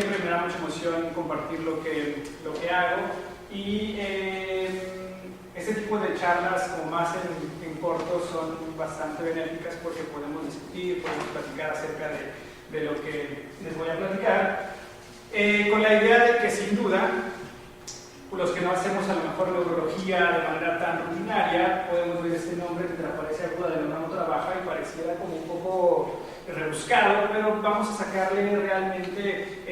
siempre me da mucha emoción compartir lo que hago y este tipo de charlas, como más en corto, son bastante benéficas porque podemos discutir, podemos platicar acerca de lo que les voy a platicar, con la idea de que sin duda los que no hacemos a lo mejor neurología de manera tan rutinaria, podemos ver este nombre tetraparesia aguda del neurona baja y pareciera como un poco rebuscado, pero vamos a sacarle realmente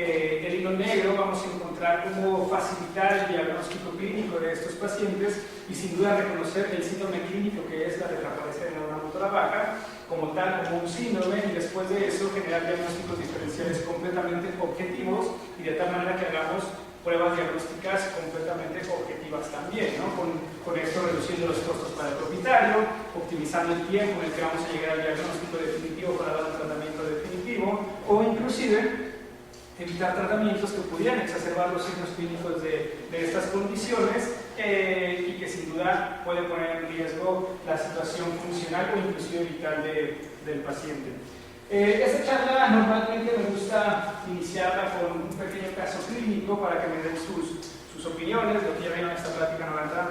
el hilo negro, vamos a encontrar cómo facilitar el diagnóstico clínico de estos pacientes y sin duda reconocer el síndrome clínico que es la tetraparesia del neurona baja como tal, como un síndrome, y después de eso generar diagnósticos diferenciales completamente objetivos y de tal manera que hagamos pruebas diagnósticas completamente objetivas también, ¿no? Con esto reduciendo los costos para el propietario, optimizando el tiempo en el que vamos a llegar al diagnóstico definitivo para dar un tratamiento definitivo, o inclusive evitar tratamientos que pudieran exacerbar los signos clínicos de estas condiciones y que sin duda puede poner en riesgo la situación funcional o inclusive vital del paciente. Esta charla normalmente me gusta iniciarla con un pequeño caso clínico para que me den sus opiniones. Lo que ya vieron en esta plática no va a entrar,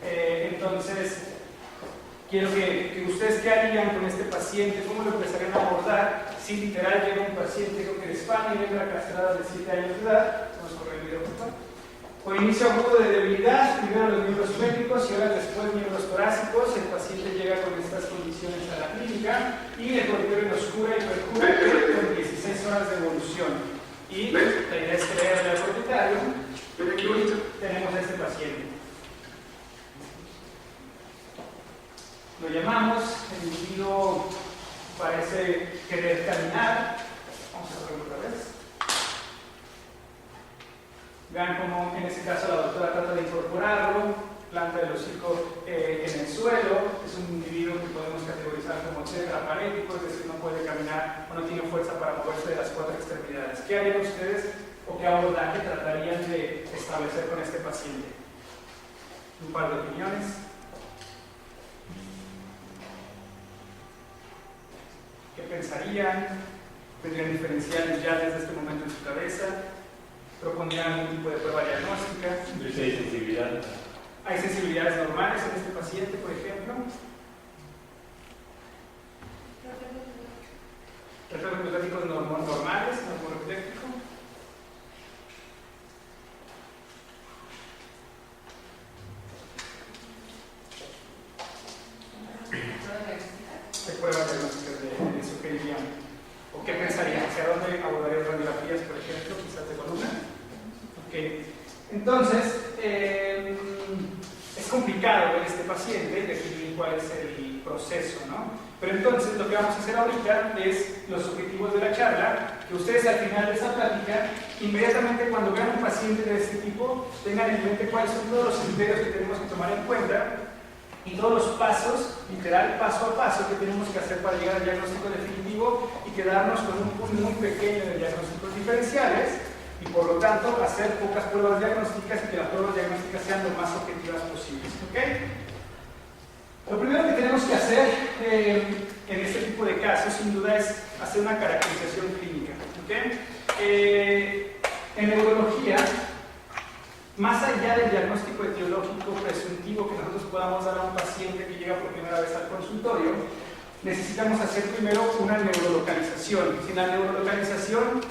entonces, quiero que ustedes qué harían con este paciente, cómo lo empezarían a abordar. Si literal llega un paciente con que de España y entra castrada de 7 años de edad, vamos a correr el video, por favor. Con inicio agudo de debilidad, primero los miembros pélvicos y ahora después miembros torácicos. El paciente llega con estas condiciones a la clínica y el corridorio nos cura y percura con 16 horas de evolución. Y la idea es creerle al propietario y tenemos a este paciente. Lo llamamos, el individuo parece querer caminar. Vamos a verlo otra vez. Vean cómo en este caso la doctora trata de incorporarlo, planta el hocico en el suelo. Es un individuo que podemos categorizar como tetraparético, es decir, no puede caminar o no tiene fuerza para moverse de las 4 extremidades. ¿Qué harían ustedes o qué abordaje tratarían de establecer con este paciente? Un par de opiniones. ¿Qué pensarían? ¿Tendrían diferenciales ya desde este momento en su cabeza? ¿Propondrían algún tipo de prueba diagnóstica? Hay sensibilidad. ¿Hay sensibilidades normales en este paciente, por ejemplo? ¿Reflejos glucáticos normales, normorefléctico? ¿Qué pruebas diagnósticas de eso que dirían? ¿O qué pensarían? ¿Hacia dónde abordarían radiografías, por ejemplo? Quizás de columna. Okay. Entonces, es complicado ver este paciente y definir cuál es el proceso, ¿no? Pero entonces lo que vamos a hacer ahorita es los objetivos de la charla, que ustedes al final de esta plática, inmediatamente cuando vean un paciente de este tipo, tengan en mente cuáles son todos los criterios que tenemos que tomar en cuenta y todos los pasos, literal, paso a paso, que tenemos que hacer para llegar al diagnóstico definitivo y quedarnos con un pool muy pequeño de diagnósticos diferenciales y por lo tanto hacer pocas pruebas diagnósticas y que las pruebas diagnósticas sean lo más objetivas posibles. ¿Okay? Lo primero que tenemos que hacer en este tipo de casos, sin duda, es hacer una caracterización clínica. ¿Okay? En neurología, más allá del diagnóstico etiológico presuntivo que nosotros podamos dar a un paciente que llega por primera vez al consultorio, necesitamos hacer primero una neurolocalización. Sin la neurolocalización,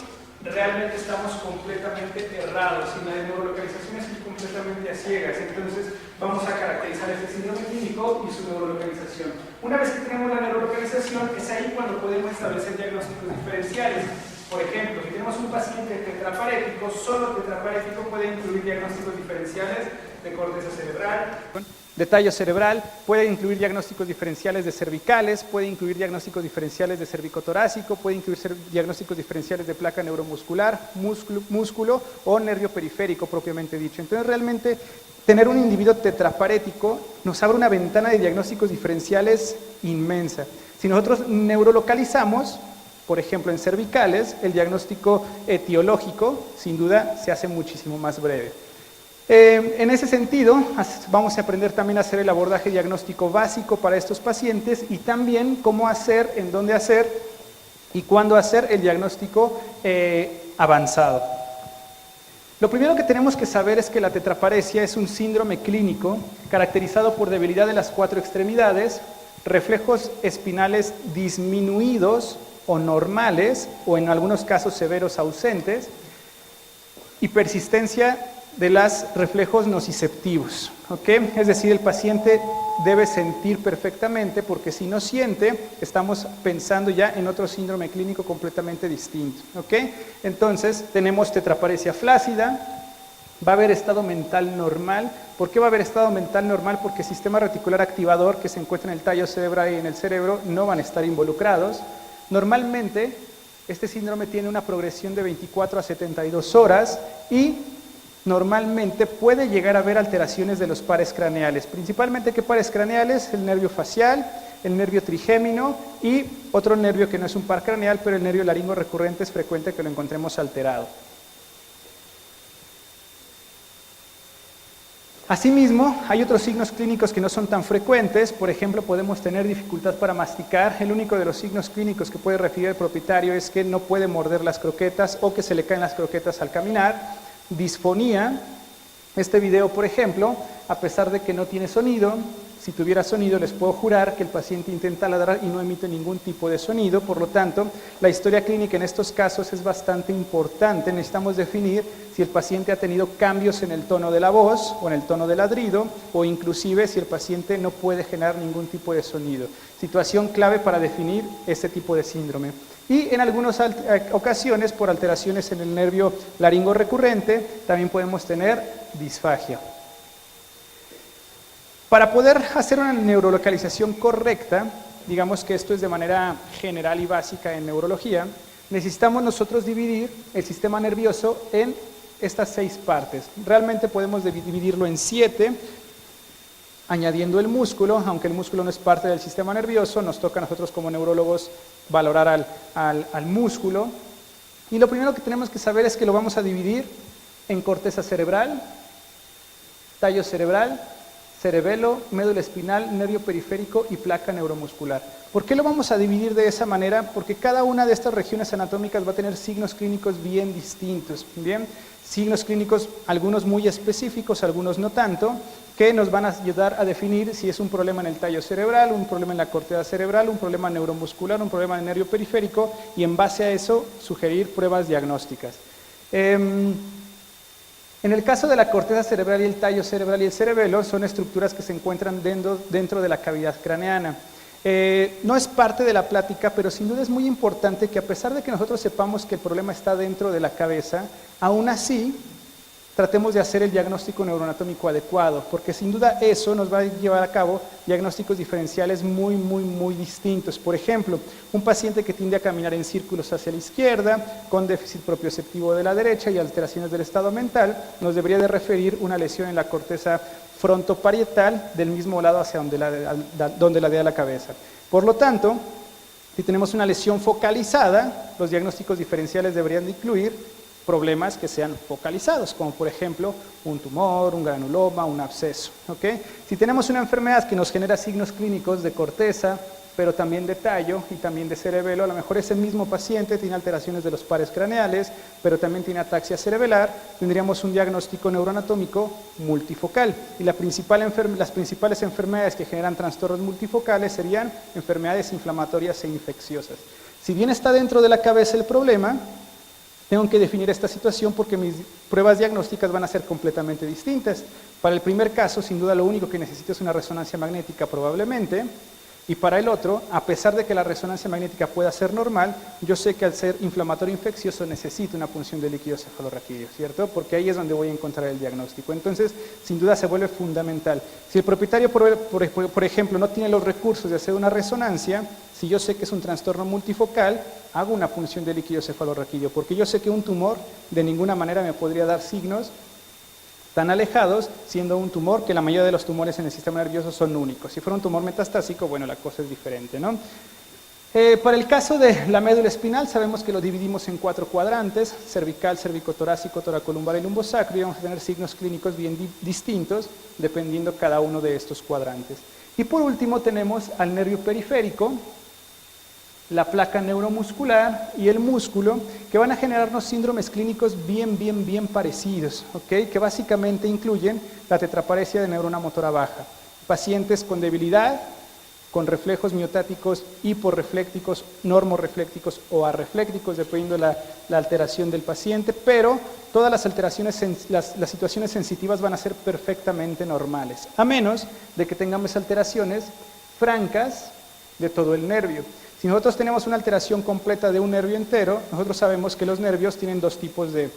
realmente estamos completamente errados. Sin la neurolocalización es ir completamente a ciegas. Entonces, vamos a caracterizar este síndrome clínico y su neurolocalización. Una vez que tenemos la neurolocalización, es ahí cuando podemos establecer diagnósticos diferenciales. Por ejemplo, si tenemos un paciente tetraparético, solo tetraparético puede incluir diagnósticos diferenciales de corteza cerebral, de tallo cerebral, puede incluir diagnósticos diferenciales de cervicales, puede incluir diagnósticos diferenciales de cervicotorácico, puede incluir diagnósticos diferenciales de placa neuromuscular, músculo o nervio periférico propiamente dicho. Entonces realmente tener un individuo tetraparético nos abre una ventana de diagnósticos diferenciales inmensa. Si nosotros neurolocalizamos, por ejemplo, en cervicales, el diagnóstico etiológico, sin duda, se hace muchísimo más breve. En ese sentido, vamos a aprender también a hacer el abordaje diagnóstico básico para estos pacientes y también cómo hacer, en dónde hacer y cuándo hacer el diagnóstico avanzado. Lo primero que tenemos que saber es que la tetraparesia es un síndrome clínico caracterizado por debilidad de las 4 extremidades, reflejos espinales disminuidos o normales, o en algunos casos severos ausentes, y persistencia de los reflejos nociceptivos, ¿ok? Es decir, el paciente debe sentir perfectamente, porque si no siente, estamos pensando ya en otro síndrome clínico completamente distinto, ¿ok? Entonces, tenemos tetraparesia flácida, va a haber estado mental normal. ¿Por qué va a haber estado mental normal? Porque el sistema reticular activador que se encuentra en el tallo cerebral y en el cerebro no van a estar involucrados. Normalmente, este síndrome tiene una progresión de 24 a 72 horas y normalmente puede llegar a haber alteraciones de los pares craneales. Principalmente, ¿qué pares craneales? El nervio facial, el nervio trigémino y otro nervio que no es un par craneal, pero el nervio laringo recurrente es frecuente que lo encontremos alterado. Asimismo, hay otros signos clínicos que no son tan frecuentes. Por ejemplo, podemos tener dificultad para masticar. El único de los signos clínicos que puede referir el propietario es que no puede morder las croquetas o que se le caen las croquetas al caminar. Disfonía. Este video, por ejemplo, a pesar de que no tiene sonido, si tuviera sonido les puedo jurar que el paciente intenta ladrar y no emite ningún tipo de sonido. Por lo tanto, la historia clínica en estos casos es bastante importante. Necesitamos definir si el paciente ha tenido cambios en el tono de la voz o en el tono del ladrido, o inclusive si el paciente no puede generar ningún tipo de sonido. Situación clave para definir este tipo de síndrome. Y en algunas ocasiones, por alteraciones en el nervio laringo recurrente, también podemos tener disfagia. Para poder hacer una neurolocalización correcta, digamos que esto es de manera general y básica en neurología, necesitamos nosotros dividir el sistema nervioso en estas 6 partes. Realmente podemos dividirlo en 7, añadiendo el músculo. Aunque el músculo no es parte del sistema nervioso, nos toca a nosotros como neurólogos valorar al músculo. Y lo primero que tenemos que saber es que lo vamos a dividir en corteza cerebral, tallo cerebral, cerebelo, médula espinal, nervio periférico y placa neuromuscular. ¿Por qué lo vamos a dividir de esa manera? Porque cada una de estas regiones anatómicas va a tener signos clínicos bien distintos, ¿bien? Signos clínicos, algunos muy específicos, algunos no tanto, que nos van a ayudar a definir si es un problema en el tallo cerebral, un problema en la corteza cerebral, un problema neuromuscular, un problema en el nervio periférico, y en base a eso sugerir pruebas diagnósticas. En el caso de la corteza cerebral y el tallo cerebral y el cerebelo, son estructuras que se encuentran dentro de la cavidad craneana. No es parte de la plática, pero sin duda es muy importante que, a pesar de que nosotros sepamos que el problema está dentro de la cabeza, aún así tratemos de hacer el diagnóstico neuroanatómico adecuado, porque sin duda eso nos va a llevar a cabo diagnósticos diferenciales muy distintos. Por ejemplo, un paciente que tiende a caminar en círculos hacia la izquierda, con déficit propioceptivo de la derecha y alteraciones del estado mental, nos debería de referir una lesión en la corteza frontoparietal del mismo lado hacia donde ladea la cabeza. Por lo tanto, si tenemos una lesión focalizada, los diagnósticos diferenciales deberían de incluir problemas que sean focalizados, como por ejemplo un tumor, un granuloma, un absceso, ¿ok? Si tenemos una enfermedad que nos genera signos clínicos de corteza, pero también de tallo y también de cerebelo, a lo mejor ese mismo paciente tiene alteraciones de los pares craneales, pero también tiene ataxia cerebelar, tendríamos un diagnóstico neuroanatómico multifocal. Y las principales enfermedades que generan trastornos multifocales serían enfermedades inflamatorias e infecciosas. Si bien está dentro de la cabeza el problema, tengo que definir esta situación porque mis pruebas diagnósticas van a ser completamente distintas. Para el primer caso, sin duda, lo único que necesito es una resonancia magnética probablemente, y para el otro, a pesar de que la resonancia magnética pueda ser normal, yo sé que al ser inflamatorio infeccioso necesito una punción de líquido cefalorraquídeo, ¿cierto? Porque ahí es donde voy a encontrar el diagnóstico. Entonces, sin duda se vuelve fundamental. Si el propietario, por ejemplo, no tiene los recursos de hacer una resonancia, si yo sé que es un trastorno multifocal, hago una punción de líquido cefalorraquídeo, porque yo sé que un tumor de ninguna manera me podría dar signos tan alejados, siendo un tumor que la mayoría de los tumores en el sistema nervioso son únicos. Si fuera un tumor metastásico, bueno, la cosa es diferente, ¿no? Para el caso de la médula espinal, sabemos que lo dividimos en 4 cuadrantes: cervical, cervicotorácico, toracolumbar y lumbosacro, y vamos a tener signos clínicos bien distintos dependiendo cada uno de estos cuadrantes. Y por último tenemos al nervio periférico, la placa neuromuscular y el músculo, que van a generarnos síndromes clínicos bien parecidos, ¿ok? Que básicamente incluyen la tetraparesia de neurona motora baja. Pacientes con debilidad, con reflejos miotáticos, hiporreflécticos, normoreflécticos o arreflécticos, dependiendo de la alteración del paciente, pero todas las alteraciones, las situaciones sensitivas van a ser perfectamente normales, a menos de que tengamos alteraciones francas de todo el nervio. Si nosotros tenemos una alteración completa de un nervio entero, nosotros sabemos que los nervios tienen dos tipos de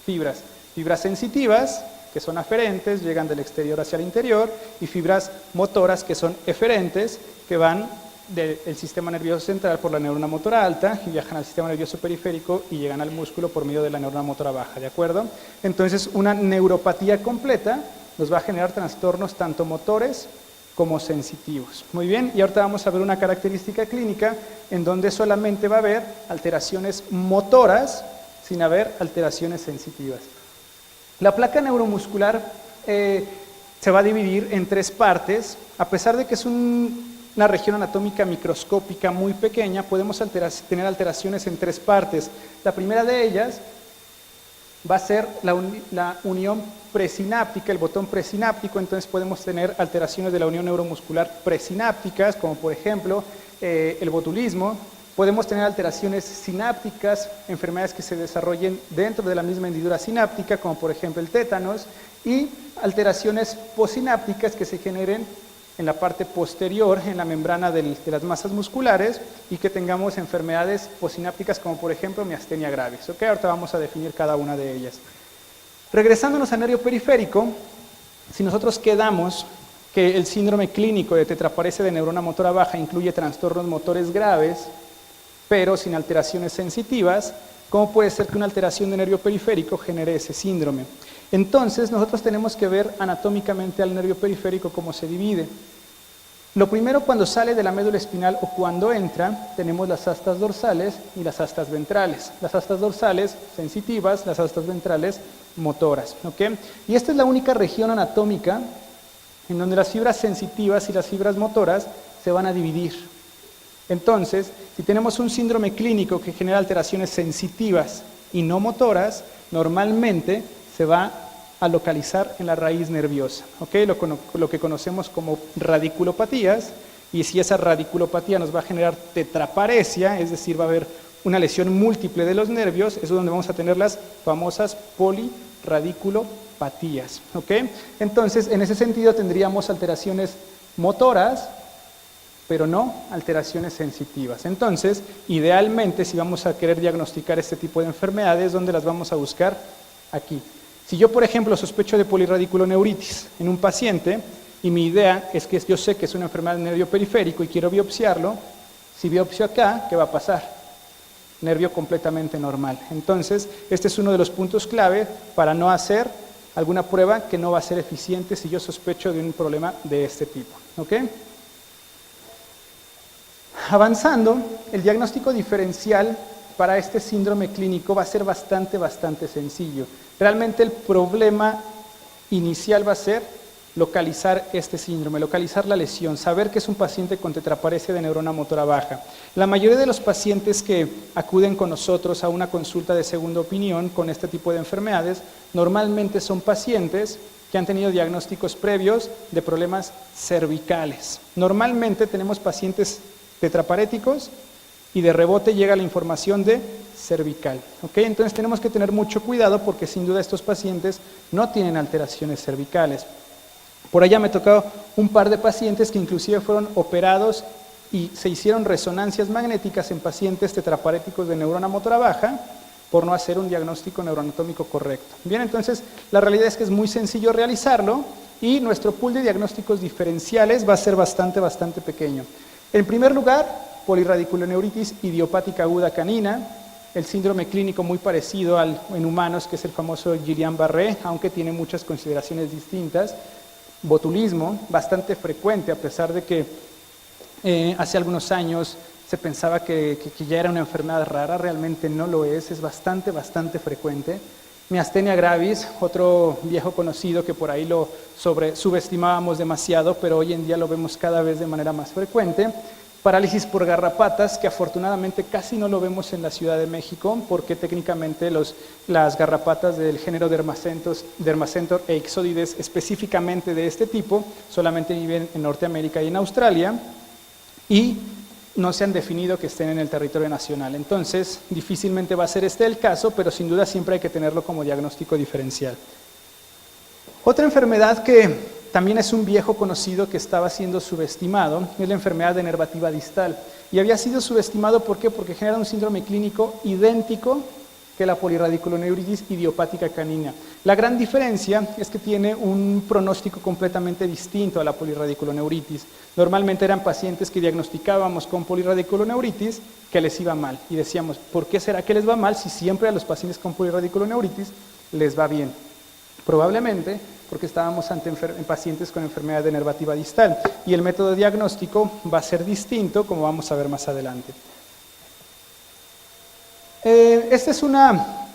fibras. Fibras sensitivas, que son aferentes, llegan del exterior hacia el interior, y fibras motoras, que son eferentes, que van del sistema nervioso central por la neurona motora alta y viajan al sistema nervioso periférico y llegan al músculo por medio de la neurona motora baja, ¿de acuerdo? Entonces, una neuropatía completa nos va a generar trastornos tanto motores como sensitivos. Muy bien, y ahorita vamos a ver una característica clínica en donde solamente va a haber alteraciones motoras sin haber alteraciones sensitivas. La placa neuromuscular se va a dividir en tres partes. A pesar de que es una región anatómica microscópica muy pequeña, podemos tener alteraciones en tres partes. La primera de ellas va a ser la unión presináptica, el botón presináptico. Entonces podemos tener alteraciones de la unión neuromuscular presinápticas, como por ejemplo el botulismo. Podemos tener alteraciones sinápticas, enfermedades que se desarrollen dentro de la misma hendidura sináptica, como por ejemplo el tétanos, y alteraciones posinápticas que se generen en la parte posterior, en la membrana de las masas musculares, y que tengamos enfermedades posinápticas como por ejemplo miastenia gravis. ¿Okay? Ahorita vamos a definir cada una de ellas. Regresándonos al nervio periférico, si nosotros quedamos que el síndrome clínico de tetraparesia de neurona motora baja incluye trastornos motores graves, pero sin alteraciones sensitivas, ¿cómo puede ser que una alteración de nervio periférico genere ese síndrome? Entonces, nosotros tenemos que ver anatómicamente al nervio periférico cómo se divide. Lo primero, cuando sale de la médula espinal o cuando entra, tenemos las astas dorsales y las astas ventrales. Las astas dorsales sensitivas, las astas ventrales motoras. ¿Okay? Y esta es la única región anatómica en donde las fibras sensitivas y las fibras motoras se van a dividir. Entonces, si tenemos un síndrome clínico que genera alteraciones sensitivas y no motoras, normalmente se va a localizar en la raíz nerviosa, ¿okay? Lo que conocemos como radiculopatías, y si esa radiculopatía nos va a generar tetraparesia, es decir, va a haber una lesión múltiple de los nervios, es donde vamos a tener las famosas poliradiculopatías, ¿okay? Entonces, en ese sentido tendríamos alteraciones motoras, pero no alteraciones sensitivas. Entonces, idealmente, si vamos a querer diagnosticar este tipo de enfermedades, ¿dónde las vamos a buscar? Aquí. Si yo, por ejemplo, sospecho de polirradiculoneuritis en un paciente, y mi idea es que yo sé que es una enfermedad del nervio periférico y quiero biopsiarlo, si biopsio acá, ¿qué va a pasar? Nervio completamente normal. Entonces, este es uno de los puntos clave para no hacer alguna prueba que no va a ser eficiente si yo sospecho de un problema de este tipo. ¿Ok? Avanzando, el diagnóstico diferencial para este síndrome clínico va a ser bastante sencillo. Realmente el problema inicial va a ser localizar este síndrome, localizar la lesión, saber que es un paciente con tetraparesia de neurona motora baja. La mayoría de los pacientes que acuden con nosotros a una consulta de segunda opinión con este tipo de enfermedades, normalmente son pacientes que han tenido diagnósticos previos de problemas cervicales. Normalmente tenemos pacientes tetraparéticos y de rebote llega la información de cervical. ¿Okay? Entonces tenemos que tener mucho cuidado porque sin duda estos pacientes no tienen alteraciones cervicales. Por allá me tocó un par de pacientes que inclusive fueron operados y se hicieron resonancias magnéticas en pacientes tetraparéticos de neurona motora baja por no hacer un diagnóstico neuroanatómico correcto. Bien, entonces la realidad es que es muy sencillo realizarlo y nuestro pool de diagnósticos diferenciales va a ser bastante pequeño. En primer lugar, polirradiculoneuritis idiopática aguda canina, el síndrome clínico muy parecido en humanos, que es el famoso Guillain-Barré, aunque tiene muchas consideraciones distintas. Botulismo, bastante frecuente, a pesar de que hace algunos años se pensaba que ya era una enfermedad rara, realmente no lo es bastante frecuente. Miastenia gravis, otro viejo conocido que por ahí lo subestimábamos demasiado, pero hoy en día lo vemos cada vez de manera más frecuente. Parálisis por garrapatas, que afortunadamente casi no lo vemos en la Ciudad de México, porque técnicamente las garrapatas del género Dermacentor e Ixodides, específicamente de este tipo, solamente viven en Norteamérica y en Australia, y no se han definido que estén en el territorio nacional. Entonces, difícilmente va a ser este el caso, pero sin duda siempre hay que tenerlo como diagnóstico diferencial. Otra enfermedad que también es un viejo conocido que estaba siendo subestimado, es la enfermedad denervativa distal. Y había sido subestimado, ¿por qué? Porque genera un síndrome clínico idéntico que la polirradiculoneuritis idiopática canina. La gran diferencia es que tiene un pronóstico completamente distinto a la polirradiculoneuritis. Normalmente eran pacientes que diagnosticábamos con polirradiculoneuritis que les iba mal. Y decíamos, ¿por qué será que les va mal si siempre a los pacientes con polirradiculoneuritis les va bien? Probablemente porque estábamos ante pacientes con enfermedad denervativa distal y el método diagnóstico va a ser distinto, como vamos a ver más adelante. Esta es una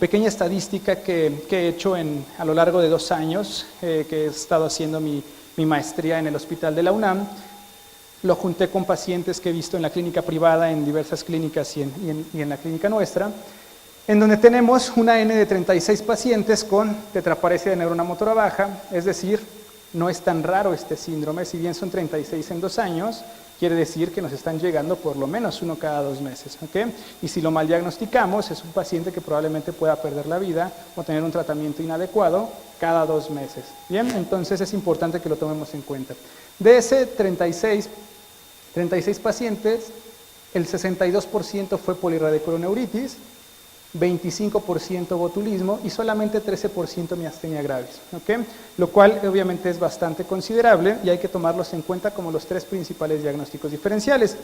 pequeña estadística que he hecho a lo largo de 2 años, que he estado haciendo mi maestría en el hospital de la UNAM. Lo junté con pacientes que he visto en la clínica privada, en diversas clínicas y en la clínica nuestra, en donde tenemos una N de 36 pacientes con tetraparesia de neurona motora baja, es decir, no es tan raro este síndrome, si bien son 36 en 2 años, quiere decir que nos están llegando por lo menos 1 cada 2 meses, ¿ok? Y si lo mal diagnosticamos, es un paciente que probablemente pueda perder la vida o tener un tratamiento inadecuado cada 2 meses, ¿bien? Entonces es importante que lo tomemos en cuenta. De ese 36 pacientes, el 62% fue polirradiculoneuritis, 25% botulismo y solamente 13% miastenia gravis, ¿okay? Lo cual obviamente es bastante considerable y hay que tomarlos en cuenta como los 3 principales diagnósticos diferenciales.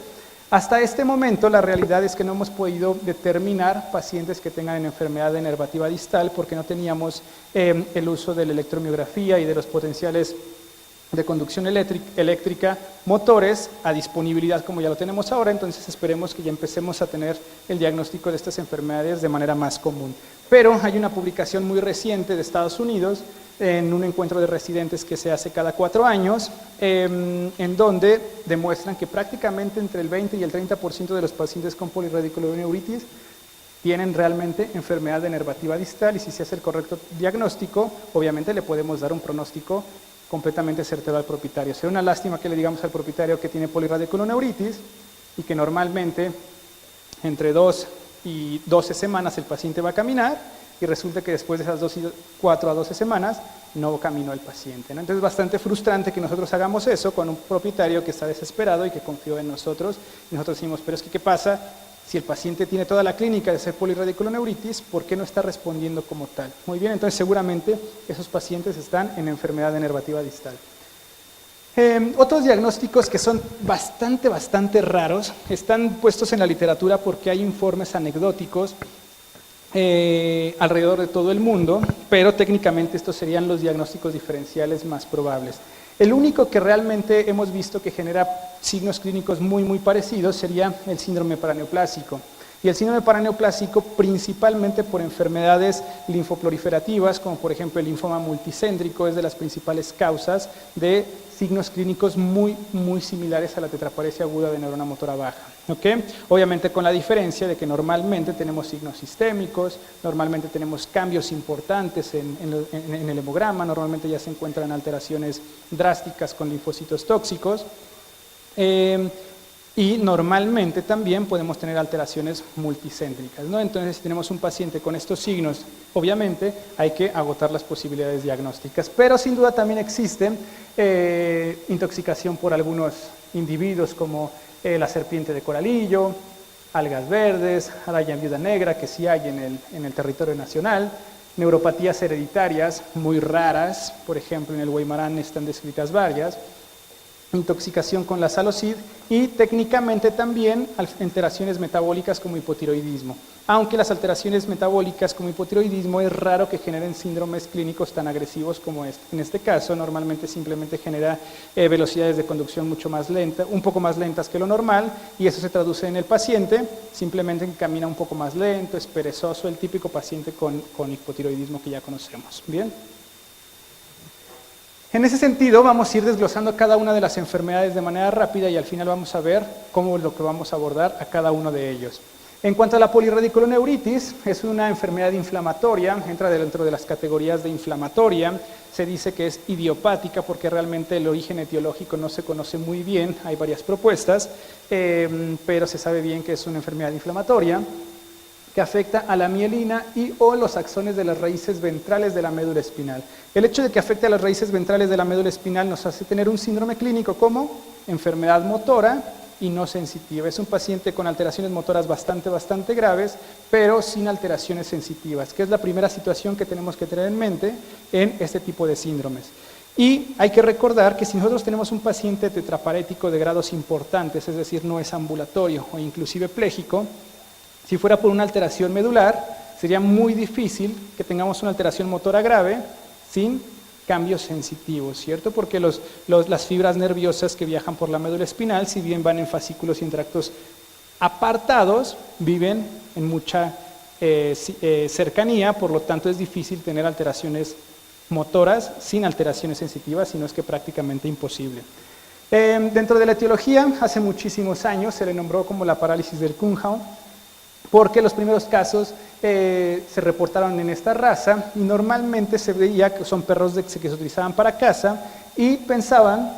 Hasta este momento la realidad es que no hemos podido determinar pacientes que tengan enfermedad denervativa distal porque no teníamos el uso de la electromiografía y de los potenciales de conducción eléctrica, motores a disponibilidad como ya lo tenemos ahora, entonces esperemos que ya empecemos a tener el diagnóstico de estas enfermedades de manera más común. Pero hay una publicación muy reciente de Estados Unidos en un encuentro de residentes que se hace cada 4 años, en donde demuestran que prácticamente entre el 20 y el 30% de los pacientes con polirradiculoneuritis tienen realmente enfermedad denervativa distal y si se hace el correcto diagnóstico, obviamente le podemos dar un pronóstico completamente certero al propietario. Sería una lástima que le digamos al propietario que tiene polirradiculoneuritis y que normalmente entre 2 y 12 semanas el paciente va a caminar y resulta que después de esas 4 a 12 semanas no caminó el paciente, ¿no? Entonces es bastante frustrante que nosotros hagamos eso con un propietario que está desesperado y que confió en nosotros y nosotros decimos, pero es que ¿qué pasa? Si el paciente tiene toda la clínica de ser polirradiculoneuritis, ¿por qué no está respondiendo como tal? Muy bien, entonces seguramente esos pacientes están en enfermedad denervativa distal. Otros diagnósticos que son bastante raros, están puestos en la literatura porque hay informes anecdóticos alrededor de todo el mundo, pero técnicamente estos serían los diagnósticos diferenciales más probables. El único que realmente hemos visto que genera signos clínicos muy parecidos sería el síndrome paraneoplásico. Y el síndrome paraneoplásico principalmente por enfermedades linfoproliferativas, como por ejemplo el linfoma multicéntrico, es de las principales causas de signos clínicos muy similares a la tetraparesia aguda de neurona motora baja. ¿Okay? Obviamente con la diferencia de que normalmente tenemos signos sistémicos, normalmente tenemos cambios importantes en el hemograma, normalmente ya se encuentran alteraciones drásticas con linfocitos tóxicos. Y normalmente también podemos tener alteraciones multicéntricas, ¿no? Entonces, si tenemos un paciente con estos signos, obviamente hay que agotar las posibilidades diagnósticas, pero sin duda también existe intoxicación por algunos individuos como la serpiente de coralillo, algas verdes, araya viuda negra, que sí hay en el territorio nacional, neuropatías hereditarias muy raras, por ejemplo en el Guaymarán están descritas varias, intoxicación con la salocid y técnicamente también alteraciones metabólicas como hipotiroidismo. Aunque las alteraciones metabólicas como hipotiroidismo es raro que generen síndromes clínicos tan agresivos como este. En este caso normalmente simplemente genera velocidades de conducción mucho más lentas, un poco más lentas que lo normal y eso se traduce en el paciente, simplemente camina un poco más lento, es perezoso, el típico paciente con hipotiroidismo que ya conocemos. Bien. En ese sentido, vamos a ir desglosando cada una de las enfermedades de manera rápida y al final vamos a ver cómo es lo que vamos a abordar a cada uno de ellos. En cuanto a la polirradiculoneuritis, es una enfermedad inflamatoria, entra dentro de las categorías de inflamatoria, se dice que es idiopática porque realmente el origen etiológico no se conoce muy bien, hay varias propuestas, pero se sabe bien que es una enfermedad inflamatoria que afecta a la mielina y o los axones de las raíces ventrales de la médula espinal. El hecho de que afecte a las raíces ventrales de la médula espinal nos hace tener un síndrome clínico como enfermedad motora y no sensitiva. Es un paciente con alteraciones motoras bastante graves, pero sin alteraciones sensitivas, que es la primera situación que tenemos que tener en mente en este tipo de síndromes. Y hay que recordar que si nosotros tenemos un paciente tetraparético de grados importantes, es decir, no es ambulatorio o inclusive pléjico, si fuera por una alteración medular, sería muy difícil que tengamos una alteración motora grave sin cambios sensitivos, ¿cierto? Porque las fibras nerviosas que viajan por la médula espinal, si bien van en fascículos y en tractos apartados, viven en mucha cercanía, por lo tanto es difícil tener alteraciones motoras sin alteraciones sensitivas, sino es que prácticamente imposible. Dentro de la etiología, hace muchísimos años se le nombró como la parálisis del Cunningham, porque los primeros casos se reportaron en esta raza y normalmente se veía que son perros que se utilizaban para caza y pensaban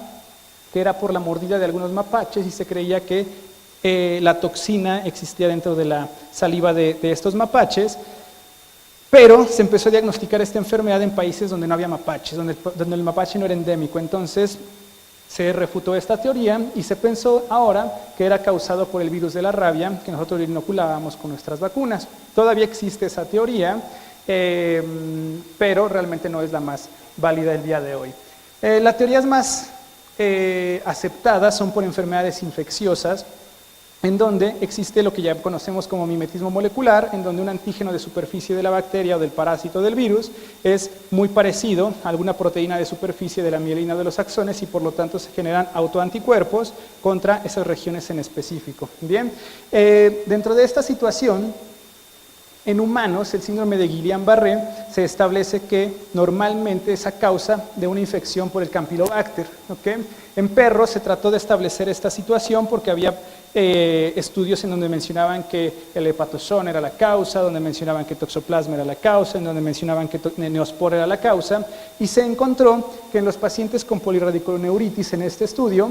que era por la mordida de algunos mapaches y se creía que la toxina existía dentro de la saliva de estos mapaches, pero se empezó a diagnosticar esta enfermedad en países donde no había mapaches, donde el mapache no era endémico. Entonces se refutó esta teoría y se pensó ahora que era causado por el virus de la rabia que nosotros inoculábamos con nuestras vacunas. Todavía existe esa teoría, pero realmente no es la más válida el día de hoy. Las teorías más aceptadas son por enfermedades infecciosas, en donde existe lo que ya conocemos como mimetismo molecular, en donde un antígeno de superficie de la bacteria o del parásito del virus es muy parecido a alguna proteína de superficie de la mielina de los axones y por lo tanto se generan autoanticuerpos contra esas regiones en específico. Bien, dentro de esta situación, en humanos, el síndrome de Guillain-Barré se establece que normalmente es a causa de una infección por el Campylobacter. ¿Okay? En perros se trató de establecer esta situación porque había estudios en donde mencionaban que el hepatosón era la causa, donde mencionaban que toxoplasma era la causa, en donde mencionaban que neospora era la causa, y se encontró que en los pacientes con polirradiculoneuritis en este estudio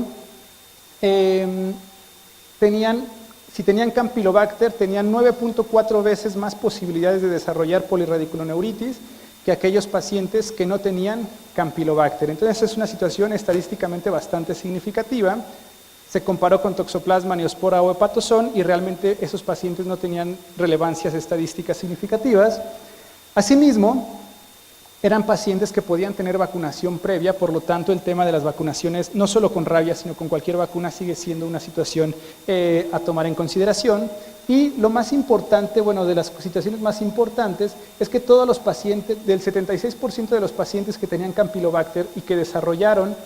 si tenían Campylobacter, tenían 9.4 veces más posibilidades de desarrollar polirradiculoneuritis que aquellos pacientes que no tenían Campylobacter. Entonces es una situación estadísticamente bastante significativa. Se comparó con toxoplasma, neospora o hepatosón y realmente esos pacientes no tenían relevancias estadísticas significativas. Asimismo, eran pacientes que podían tener vacunación previa, por lo tanto el tema de las vacunaciones, no solo con rabia, sino con cualquier vacuna, sigue siendo una situación a tomar en consideración. Y lo más importante, bueno, de las situaciones más importantes, es que todos los pacientes, del 76% de los pacientes que tenían Campylobacter y que desarrollaron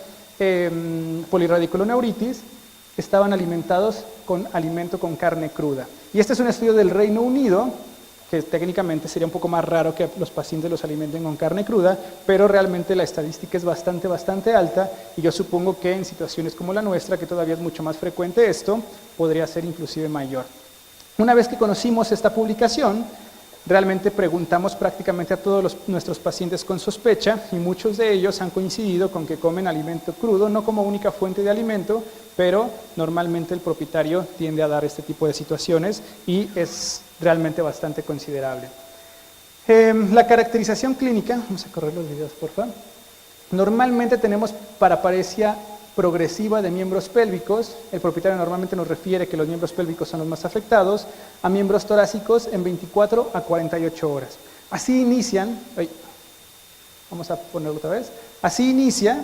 polirradiculoneuritis, estaban alimentados con alimento con carne cruda. Y este es un estudio del Reino Unido, que técnicamente sería un poco más raro que los pacientes los alimenten con carne cruda, pero realmente la estadística es bastante alta y yo supongo que en situaciones como la nuestra, que todavía es mucho más frecuente esto, podría ser inclusive mayor. Una vez que conocimos esta publicación, realmente preguntamos prácticamente a todos nuestros pacientes con sospecha y muchos de ellos han coincidido con que comen alimento crudo, no como única fuente de alimento, pero normalmente el propietario tiende a dar este tipo de situaciones y es realmente bastante considerable. La caracterización clínica, vamos a correr los videos por favor. Normalmente tenemos paraparesia progresiva de miembros pélvicos, el propietario normalmente nos refiere que los miembros pélvicos son los más afectados, a miembros torácicos en 24 a 48 horas. Así inician, vamos a ponerlo otra vez, así inicia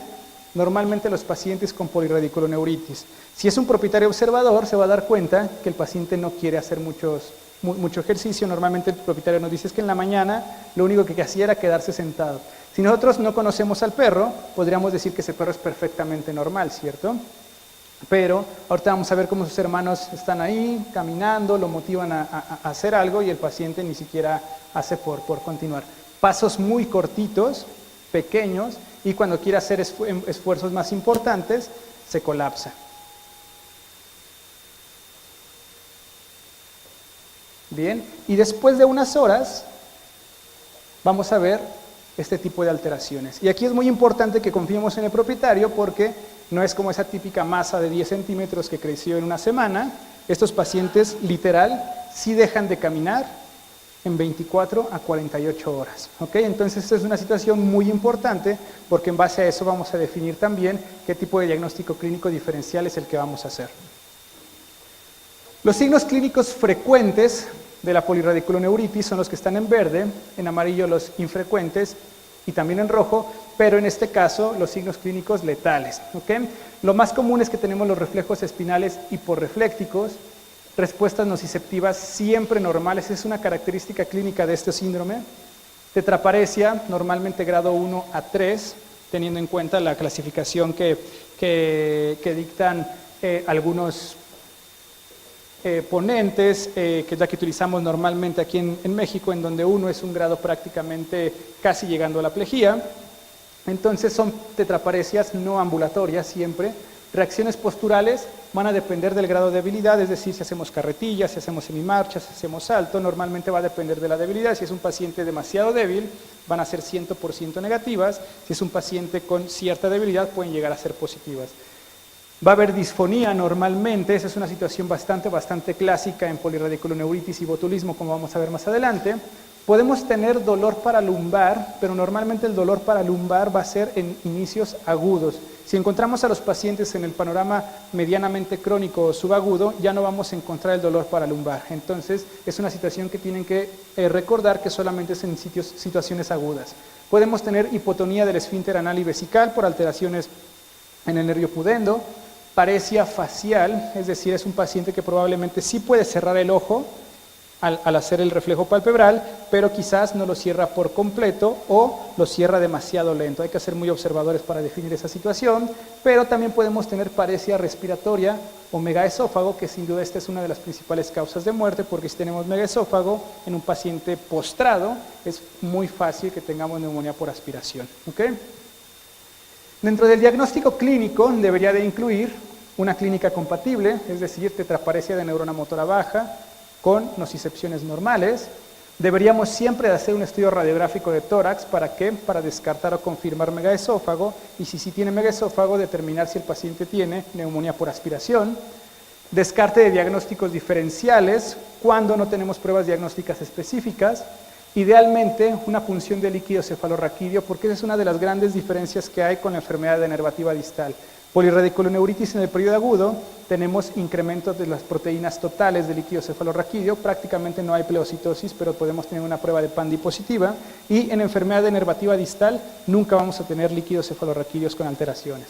normalmente los pacientes con polirradiculoneuritis. Si es un propietario observador, se va a dar cuenta que el paciente no quiere hacer mucho ejercicio. Normalmente el propietario nos dice es que en la mañana lo único que hacía era quedarse sentado. Si nosotros no conocemos al perro, podríamos decir que ese perro es perfectamente normal, ¿cierto? Pero ahorita vamos a ver cómo sus hermanos están ahí, caminando, lo motivan a hacer algo y el paciente ni siquiera hace por continuar. Pasos muy cortitos pequeños y cuando quiere hacer esfuerzos más importantes, se colapsa. Bien, y después de unas horas vamos a ver este tipo de alteraciones. Y aquí es muy importante que confiemos en el propietario porque no es como esa típica masa de 10 centímetros que creció en una semana. Estos pacientes, literal, sí dejan de caminar en 24 a 48 horas. ¿Ok? Entonces, esta es una situación muy importante porque en base a eso vamos a definir también qué tipo de diagnóstico clínico diferencial es el que vamos a hacer. Los signos clínicos frecuentes de la polirradiculoneuritis son los que están en verde, en amarillo los infrecuentes y también en rojo, pero en este caso los signos clínicos letales. ¿Okay? Lo más común es que tenemos los reflejos espinales hiporreflécticos, respuestas nociceptivas siempre normales, es una característica clínica de este síndrome. Tetraparesia, normalmente grado 1 a 3, teniendo en cuenta la clasificación que dictan algunos ponentes, que es la que utilizamos normalmente aquí en México, en donde 1 es un grado prácticamente casi llegando a la plejía. Entonces son tetraparesias no ambulatorias siempre. Reacciones posturales van a depender del grado de debilidad, es decir, si hacemos carretillas, si hacemos semimarcha, si hacemos salto, normalmente va a depender de la debilidad. Si es un paciente demasiado débil, van a ser 100% negativas. Si es un paciente con cierta debilidad, pueden llegar a ser positivas. Va a haber disfonía normalmente, esa es una situación bastante clásica en polirradiculoneuritis y botulismo, como vamos a ver más adelante. Podemos tener dolor paralumbar, pero normalmente el dolor paralumbar va a ser en inicios agudos. Si encontramos a los pacientes en el panorama medianamente crónico o subagudo, ya no vamos a encontrar el dolor paralumbar. Entonces, es una situación que tienen que recordar que solamente es en situaciones agudas. Podemos tener hipotonía del esfínter anal y vesical por alteraciones en el nervio pudendo. Paresia facial, es decir, es un paciente que probablemente sí puede cerrar el ojo al hacer el reflejo palpebral, pero quizás no lo cierra por completo o lo cierra demasiado lento. Hay que ser muy observadores para definir esa situación, pero también podemos tener paresia respiratoria o megaesófago, que sin duda esta es una de las principales causas de muerte, porque si tenemos megaesófago en un paciente postrado, es muy fácil que tengamos neumonía por aspiración. ¿Okay? Dentro del diagnóstico clínico debería de incluir una clínica compatible, es decir, tetraparesia de neurona motora baja con nocicepciones normales. Deberíamos siempre de hacer un estudio radiográfico de tórax, ¿para qué? Para descartar o confirmar megaesófago, y si tiene megaesófago, determinar si el paciente tiene neumonía por aspiración. Descarte de diagnósticos diferenciales cuando no tenemos pruebas diagnósticas específicas. Idealmente, una punción de líquido cefalorraquídeo, porque esa es una de las grandes diferencias que hay con la enfermedad denervativa distal. Polirradiculoneuritis en el periodo agudo, tenemos incrementos de las proteínas totales de líquido cefalorraquídeo, prácticamente no hay pleocitosis, pero podemos tener una prueba de PANDI positiva, y en enfermedad denervativa distal nunca vamos a tener líquidos cefalorraquídeos con alteraciones.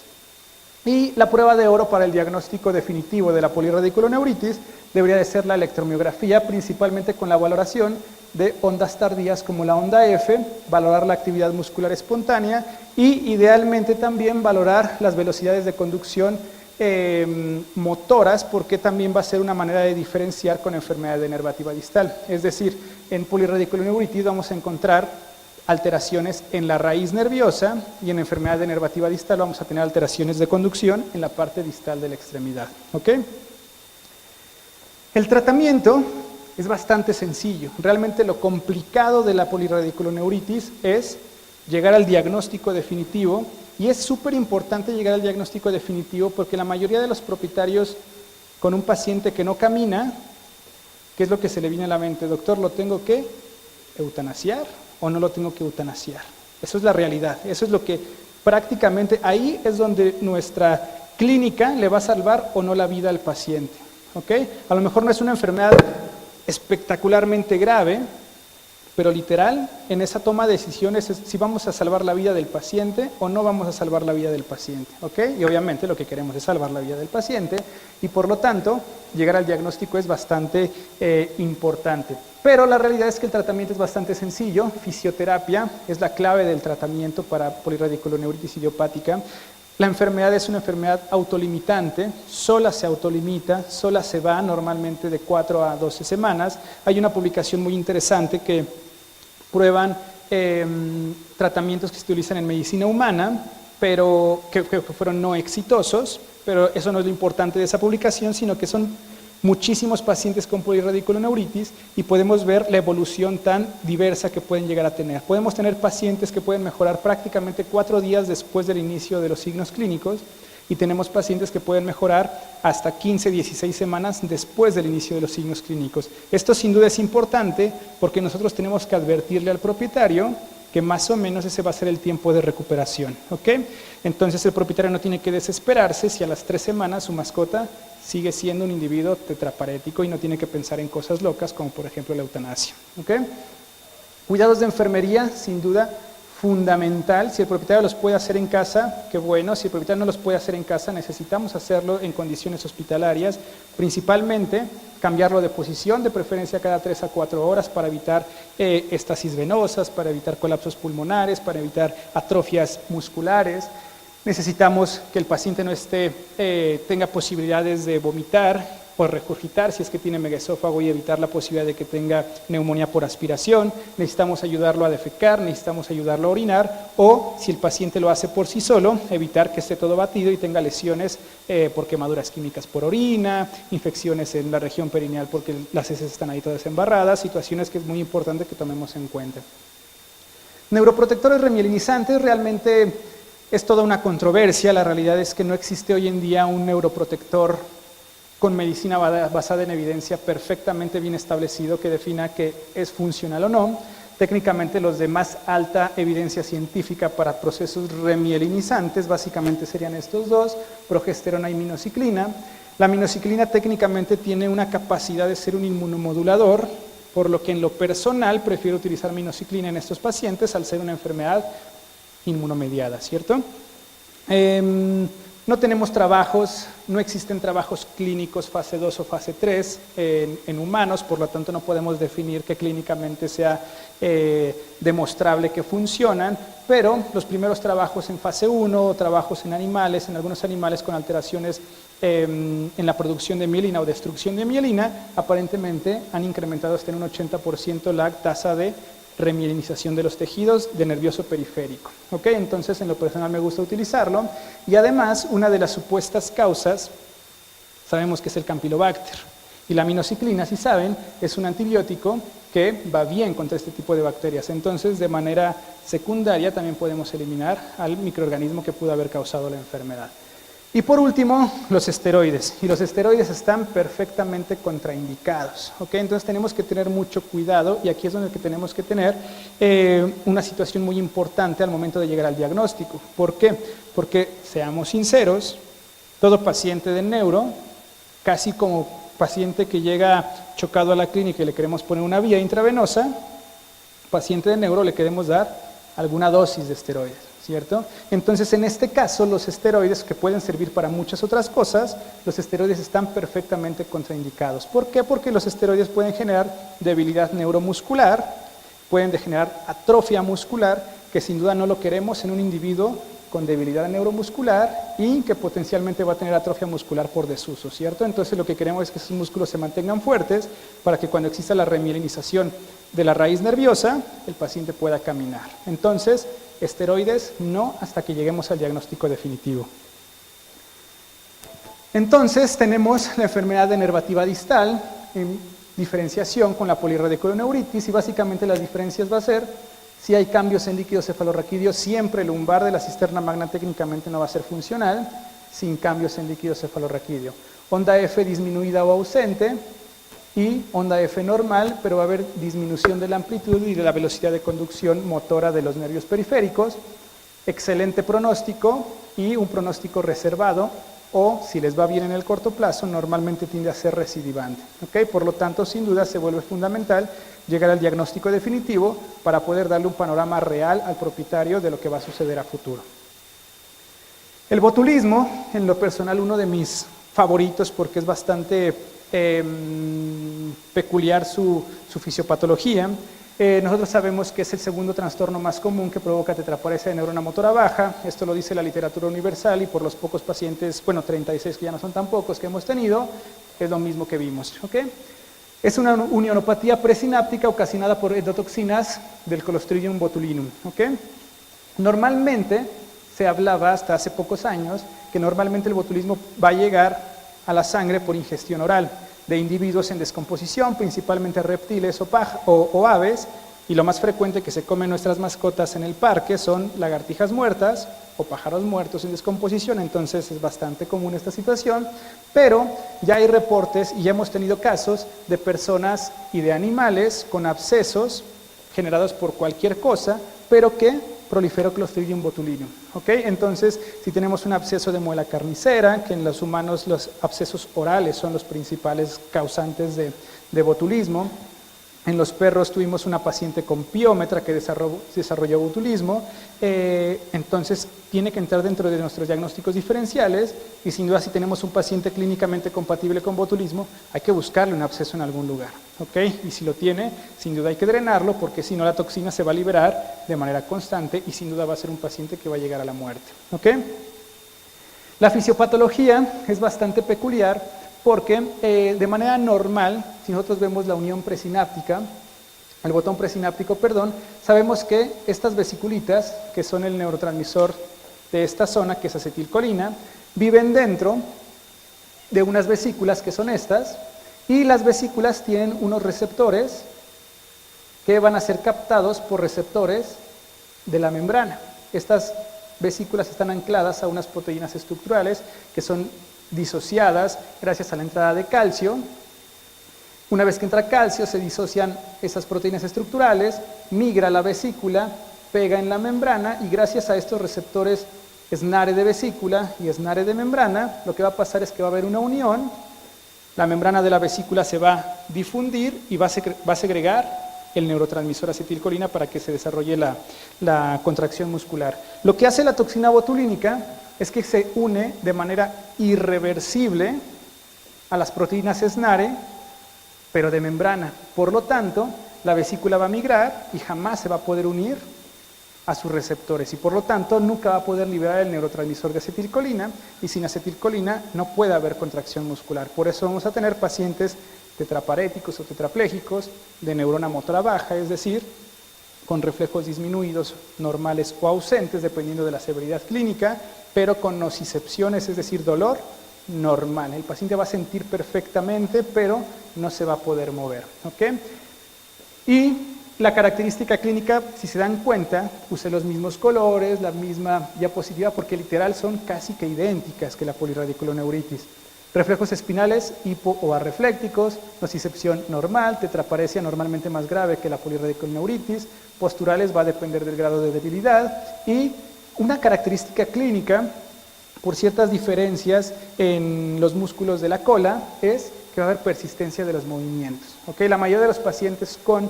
Y la prueba de oro para el diagnóstico definitivo de la polirradiculoneuritis debería de ser la electromiografía, principalmente con la valoración de ondas tardías como la onda F, valorar la actividad muscular espontánea y idealmente también valorar las velocidades de conducción motoras, porque también va a ser una manera de diferenciar con enfermedad denervativa distal. Es decir, en polirradiculoneuritis vamos a encontrar alteraciones en la raíz nerviosa y en enfermedad denervativa distal vamos a tener alteraciones de conducción en la parte distal de la extremidad. ¿Ok? El tratamiento es bastante sencillo. Realmente lo complicado de la polirradiculoneuritis es llegar al diagnóstico definitivo, y es súper importante llegar al diagnóstico definitivo porque la mayoría de los propietarios con un paciente que no camina, ¿qué es lo que se le viene a la mente? Doctor, ¿lo tengo que eutanasiar o no lo tengo que eutanasiar? Eso es la realidad, eso es lo que prácticamente ahí es donde nuestra clínica le va a salvar o no la vida al paciente. ¿Ok? A lo mejor no es una enfermedad espectacularmente grave, pero literal, en esa toma de decisiones es si vamos a salvar la vida del paciente o no vamos a salvar la vida del paciente. ¿Ok? Y obviamente lo que queremos es salvar la vida del paciente, y por lo tanto, llegar al diagnóstico es bastante importante. Pero la realidad es que el tratamiento es bastante sencillo. Fisioterapia es la clave del tratamiento para polirradiculoneuritis idiopática. La enfermedad es una enfermedad autolimitante, sola se autolimita, sola se va normalmente de 4 a 12 semanas. Hay una publicación muy interesante que prueban tratamientos que se utilizan en medicina humana, pero que fueron no exitosos, pero eso no es lo importante de esa publicación, sino que son muchísimos pacientes con polirradiculoneuritis y podemos ver la evolución tan diversa que pueden llegar a tener. Podemos tener pacientes que pueden mejorar prácticamente 4 días después del inicio de los signos clínicos y tenemos pacientes que pueden mejorar hasta 15, 16 semanas después del inicio de los signos clínicos. Esto sin duda es importante porque nosotros tenemos que advertirle al propietario que más o menos ese va a ser el tiempo de recuperación, ¿ok? Entonces el propietario no tiene que desesperarse si a las 3 semanas su mascota sigue siendo un individuo tetraparético y no tiene que pensar en cosas locas como por ejemplo la eutanasia, ¿ok? Cuidados de enfermería, sin duda, fundamental. Si el propietario los puede hacer en casa, qué bueno. Si el propietario no los puede hacer en casa, necesitamos hacerlo en condiciones hospitalarias, principalmente cambiarlo de posición, de preferencia cada 3 a 4 horas para evitar estasis venosas, para evitar colapsos pulmonares, para evitar atrofias musculares. Necesitamos que el paciente no tenga posibilidades de vomitar o regurgitar si es que tiene megaesófago y evitar la posibilidad de que tenga neumonía por aspiración. Necesitamos ayudarlo a defecar, necesitamos ayudarlo a orinar o si el paciente lo hace por sí solo, evitar que esté todo batido y tenga lesiones por quemaduras químicas por orina, infecciones en la región perineal porque las heces están ahí todas embarradas, situaciones que es muy importante que tomemos en cuenta. Neuroprotectores remielinizantes realmente es toda una controversia. La realidad es que no existe hoy en día un neuroprotector con medicina basada en evidencia perfectamente bien establecido que defina que es funcional o no. Técnicamente los de más alta evidencia científica para procesos remielinizantes básicamente serían estos dos, progesterona y minociclina. La minociclina técnicamente tiene una capacidad de ser un inmunomodulador, por lo que en lo personal prefiero utilizar minociclina en estos pacientes al ser una enfermedad inmunomediada, ¿cierto? No tenemos trabajos, no existen trabajos clínicos fase 2 o fase 3 en humanos, por lo tanto no podemos definir que clínicamente sea demostrable que funcionan, pero los primeros trabajos en fase 1, trabajos en animales, en algunos animales con alteraciones en la producción de mielina o destrucción de mielina, aparentemente han incrementado hasta en un 80% la tasa de remielinización de los tejidos de nervioso periférico. ¿Ok? Entonces, en lo personal me gusta utilizarlo. Y además, una de las supuestas causas, sabemos que es el Campylobacter. Y la minociclina, si saben, es un antibiótico que va bien contra este tipo de bacterias. Entonces, de manera secundaria, también podemos eliminar al microorganismo que pudo haber causado la enfermedad. Y por último, los esteroides. Y los esteroides están perfectamente contraindicados. ¿Ok? Entonces tenemos que tener mucho cuidado y aquí es donde tenemos que tener una situación muy importante al momento de llegar al diagnóstico. ¿Por qué? Porque, seamos sinceros, todo paciente de neuro, casi como paciente que llega chocado a la clínica y le queremos poner una vía intravenosa, paciente de neuro le queremos dar alguna dosis de esteroides, ¿cierto? Entonces, en este caso, los esteroides, que pueden servir para muchas otras cosas, los esteroides están perfectamente contraindicados. ¿Por qué? Porque los esteroides pueden generar debilidad neuromuscular, pueden generar atrofia muscular, que sin duda no lo queremos en un individuo con debilidad neuromuscular y que potencialmente va a tener atrofia muscular por desuso, ¿cierto? Entonces, lo que queremos es que esos músculos se mantengan fuertes para que cuando exista la remielinización de la raíz nerviosa, el paciente pueda caminar. Entonces, esteroides no hasta que lleguemos al diagnóstico definitivo. Entonces tenemos la enfermedad denervativa distal en diferenciación con la polirradiculoneuritis y básicamente las diferencias va a ser si hay cambios en líquido cefalorraquídeo, siempre el lumbar de la cisterna magna técnicamente no va a ser funcional sin cambios en líquido cefalorraquídeo. Onda F disminuida o ausente y onda F normal, pero va a haber disminución de la amplitud y de la velocidad de conducción motora de los nervios periféricos. Excelente pronóstico y un pronóstico reservado o, si les va bien en el corto plazo, normalmente tiende a ser recidivante. ¿Okay? Por lo tanto, sin duda se vuelve fundamental llegar al diagnóstico definitivo para poder darle un panorama real al propietario de lo que va a suceder a futuro. El botulismo, en lo personal, uno de mis favoritos porque es bastante peculiar su fisiopatología. Nosotros sabemos que es el segundo trastorno más común que provoca tetraparesia de neurona motora baja. Esto lo dice la literatura universal y por los pocos pacientes, bueno, 36 que ya no son tan pocos que hemos tenido, es lo mismo que vimos. ¿Okay? Es una unionopatía presináptica ocasionada por endotoxinas del Clostridium botulinum. ¿Okay? Normalmente se hablaba hasta hace pocos años que normalmente el botulismo va a llegar a la sangre por ingestión oral de individuos en descomposición, principalmente reptiles o aves, y lo más frecuente que se comen nuestras mascotas en el parque son lagartijas muertas o pájaros muertos en descomposición, entonces es bastante común esta situación, pero ya hay reportes y ya hemos tenido casos de personas y de animales con abscesos generados por cualquier cosa, pero que proliferó Clostridium botulinum. ¿Okay? Entonces, si tenemos un absceso de muela carnicera, que en los humanos los abscesos orales son los principales causantes de botulismo, en los perros tuvimos una paciente con piómetra que desarrolló botulismo, entonces tiene que entrar dentro de nuestros diagnósticos diferenciales y sin duda si tenemos un paciente clínicamente compatible con botulismo, hay que buscarle un absceso en algún lugar. ¿Okay? Y si lo tiene, sin duda hay que drenarlo porque si no la toxina se va a liberar de manera constante y sin duda va a ser un paciente que va a llegar a la muerte. ¿Okay? La fisiopatología es bastante peculiar porque de manera normal, si nosotros vemos la unión presináptica, el botón presináptico, perdón, sabemos que estas vesiculitas, que son el neurotransmisor de esta zona, que es acetilcolina, viven dentro de unas vesículas que son estas, y las vesículas tienen unos receptores que van a ser captados por receptores de la membrana. Estas vesículas están ancladas a unas proteínas estructurales que son disociadas gracias a la entrada de calcio. Una vez que entra calcio, se disocian esas proteínas estructurales, migra a la vesícula, pega en la membrana y gracias a estos receptores SNARE de vesícula y SNARE de membrana, lo que va a pasar es que va a haber una unión, la membrana de la vesícula se va a difundir y va a segregar el neurotransmisor acetilcolina para que se desarrolle la contracción muscular. Lo que hace la toxina botulínica es que se une de manera irreversible a las proteínas SNARE, pero de membrana. Por lo tanto, la vesícula va a migrar y jamás se va a poder unir a sus receptores y por lo tanto nunca va a poder liberar el neurotransmisor de acetilcolina y sin acetilcolina no puede haber contracción muscular. Por eso vamos a tener pacientes tetraparéticos o tetraplégicos de neurona motora baja, es decir, con reflejos disminuidos, normales o ausentes, dependiendo de la severidad clínica, pero con nocicepciones, es decir, dolor normal. El paciente va a sentir perfectamente, pero no se va a poder mover. ¿Okay? Y la característica clínica, si se dan cuenta, usé los mismos colores, la misma diapositiva, porque literal son casi que idénticas que la polirradiculoneuritis. Reflejos espinales hipo o arreflécticos, nocicepción normal, tetraparesia normalmente más grave que la polirradiculoneuritis, posturales va a depender del grado de debilidad y una característica clínica por ciertas diferencias en los músculos de la cola es que va a haber persistencia de los movimientos. ¿Okay? La mayoría de los pacientes con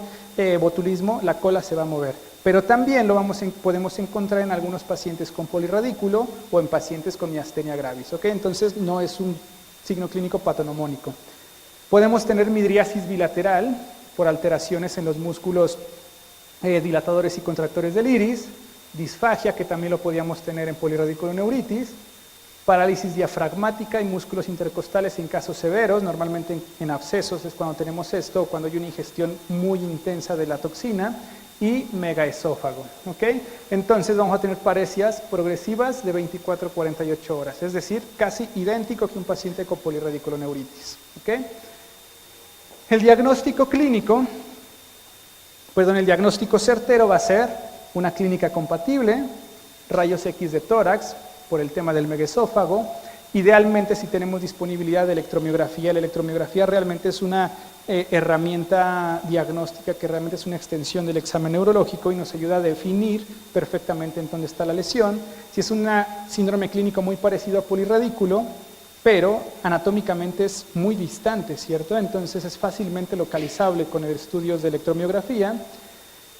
botulismo la cola se va a mover, pero también lo podemos encontrar en algunos pacientes con polirradículo o en pacientes con miastenia gravis. ¿Okay? Entonces no es un signo clínico patonomónico. Podemos tener midriasis bilateral por alteraciones en los músculos dilatadores y contractores del iris, disfagia, que también lo podíamos tener en polirradiculoneuritis, parálisis diafragmática y músculos intercostales en casos severos, normalmente en abscesos es cuando tenemos esto, o cuando hay una ingestión muy intensa de la toxina, y megaesófago. ¿Okay? Entonces vamos a tener paresias progresivas de 24 a 48 horas, es decir, casi idéntico que un paciente con polirradiculoneuritis. ¿Okay? El diagnóstico clínico, el diagnóstico certero va a ser una clínica compatible, rayos X de tórax por el tema del megaesófago. Idealmente, si tenemos disponibilidad de electromiografía, la electromiografía realmente es una herramienta diagnóstica que realmente es una extensión del examen neurológico y nos ayuda a definir perfectamente en dónde está la lesión. Si es un síndrome clínico muy parecido a polirradículo, pero anatómicamente es muy distante, ¿cierto? Entonces es fácilmente localizable con estudios de electromiografía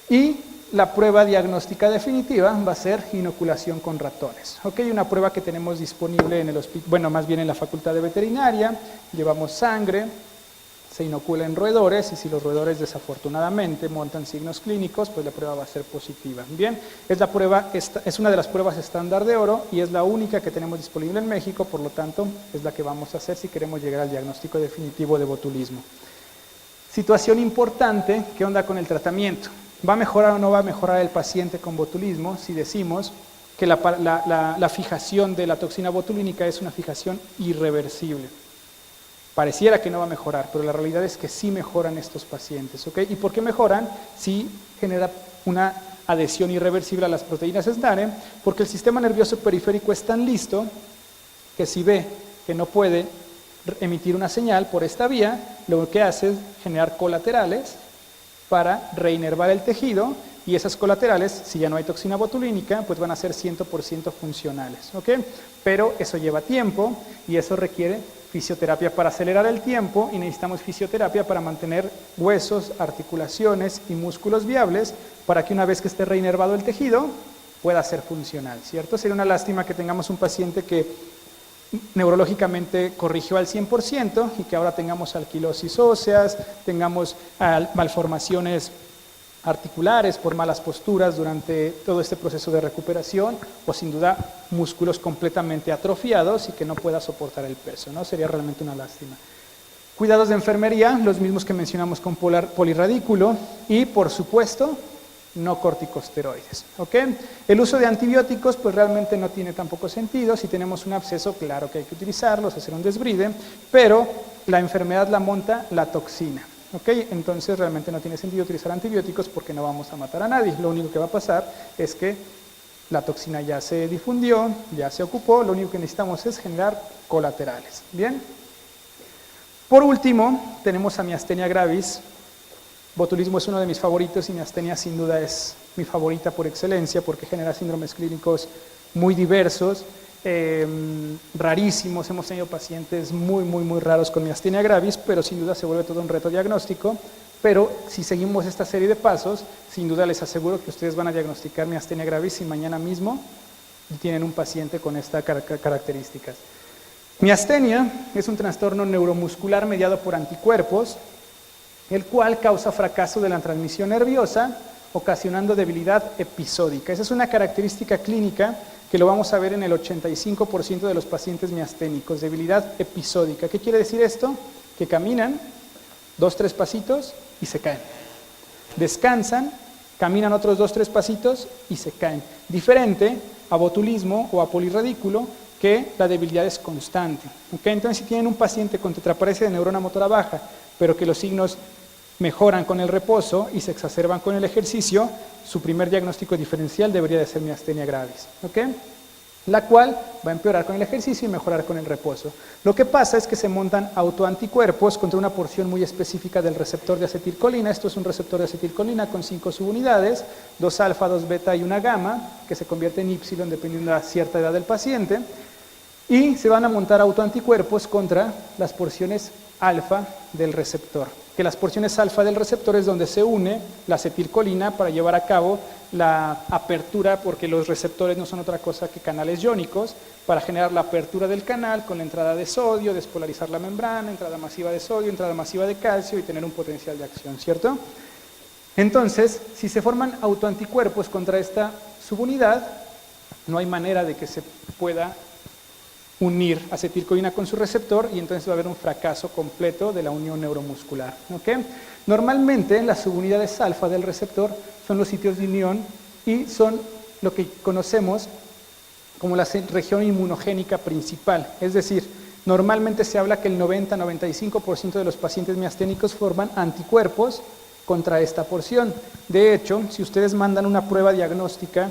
y la prueba diagnóstica definitiva va a ser inoculación con ratones. ¿Okay? Una prueba que tenemos disponible en el hospital, más bien en la Facultad de Veterinaria, llevamos sangre, se inocula en roedores y si los roedores desafortunadamente montan signos clínicos, pues la prueba va a ser positiva. Bien, es una de las pruebas estándar de oro y es la única que tenemos disponible en México, por lo tanto es la que vamos a hacer si queremos llegar al diagnóstico definitivo de botulismo. Situación importante, ¿qué onda con el tratamiento? ¿Va a mejorar o no va a mejorar el paciente con botulismo si decimos que la fijación de la toxina botulínica es una fijación irreversible? Pareciera que no va a mejorar, pero la realidad es que sí mejoran estos pacientes, ¿ok? ¿Y por qué mejoran? Sí genera una adhesión irreversible a las proteínas SNARE, porque el sistema nervioso periférico es tan listo que si ve que no puede emitir una señal por esta vía, lo que hace es generar colaterales para reinervar el tejido, y esas colaterales, si ya no hay toxina botulínica, pues van a ser 100% funcionales, ¿ok? Pero eso lleva tiempo y eso requiere fisioterapia para acelerar el tiempo, y necesitamos fisioterapia para mantener huesos, articulaciones y músculos viables para que una vez que esté reinervado el tejido pueda ser funcional, ¿cierto? Sería una lástima que tengamos un paciente que neurológicamente corrigió al 100% y que ahora tengamos alquilosis óseas, tengamos malformaciones articulares por malas posturas durante todo este proceso de recuperación, o sin duda músculos completamente atrofiados y que no pueda soportar el peso, ¿no? Sería realmente una lástima. Cuidados de enfermería, los mismos que mencionamos con polirradículo, y por supuesto no corticosteroides, ¿ok? El uso de antibióticos pues realmente no tiene tampoco sentido. Si tenemos un absceso, claro que hay que utilizarlos, hacer un desbride, pero la enfermedad la monta la toxina, ¿ok? Entonces realmente no tiene sentido utilizar antibióticos porque no vamos a matar a nadie. Lo único que va a pasar es que la toxina ya se difundió, ya se ocupó, lo único que necesitamos es generar colaterales, ¿bien? Por último, tenemos a miastenia gravis. Botulismo es uno de mis favoritos y miastenia sin duda es mi favorita por excelencia porque genera síndromes clínicos muy diversos, rarísimos. Hemos tenido pacientes muy raros con miastenia gravis, pero sin duda se vuelve todo un reto diagnóstico. Pero si seguimos esta serie de pasos, sin duda les aseguro que ustedes van a diagnosticar miastenia gravis y mañana mismo tienen un paciente con estas características. Miastenia es un trastorno neuromuscular mediado por anticuerpos, el cual causa fracaso de la transmisión nerviosa, ocasionando debilidad episódica. Esa es una característica clínica que lo vamos a ver en el 85% de los pacientes miasténicos, debilidad episódica. ¿Qué quiere decir esto? Que caminan 2-3 pasitos y se caen. Descansan, caminan otros 2-3 pasitos y se caen. Diferente a botulismo o a polirradículo, que la debilidad es constante, ¿ok? Entonces, si tienen un paciente con tetraparesia de neurona motora baja, pero que los signos mejoran con el reposo y se exacerban con el ejercicio, su primer diagnóstico diferencial debería de ser miastenia gravis, ¿ok? La cual va a empeorar con el ejercicio y mejorar con el reposo. Lo que pasa es que se montan autoanticuerpos contra una porción muy específica del receptor de acetilcolina. Esto es un receptor de acetilcolina con 5 subunidades, 2 alfa, 2 beta y una gamma, que se convierte en Y dependiendo de la cierta edad del paciente, y se van a montar autoanticuerpos contra las porciones alfa del receptor, que las porciones alfa del receptor es donde se une la acetilcolina para llevar a cabo la apertura, porque los receptores no son otra cosa que canales iónicos, para generar la apertura del canal con la entrada de sodio, despolarizar la membrana, entrada masiva de sodio, entrada masiva de calcio y tener un potencial de acción, ¿cierto? Entonces, si se forman autoanticuerpos contra esta subunidad, no hay manera de que se pueda unir acetilcolina con su receptor y entonces va a haber un fracaso completo de la unión neuromuscular, ¿ok? Normalmente las subunidades alfa del receptor son los sitios de unión y son lo que conocemos como la región inmunogénica principal, es decir, normalmente se habla que el 90-95% de los pacientes miasténicos forman anticuerpos contra esta porción. De hecho, si ustedes mandan una prueba diagnóstica,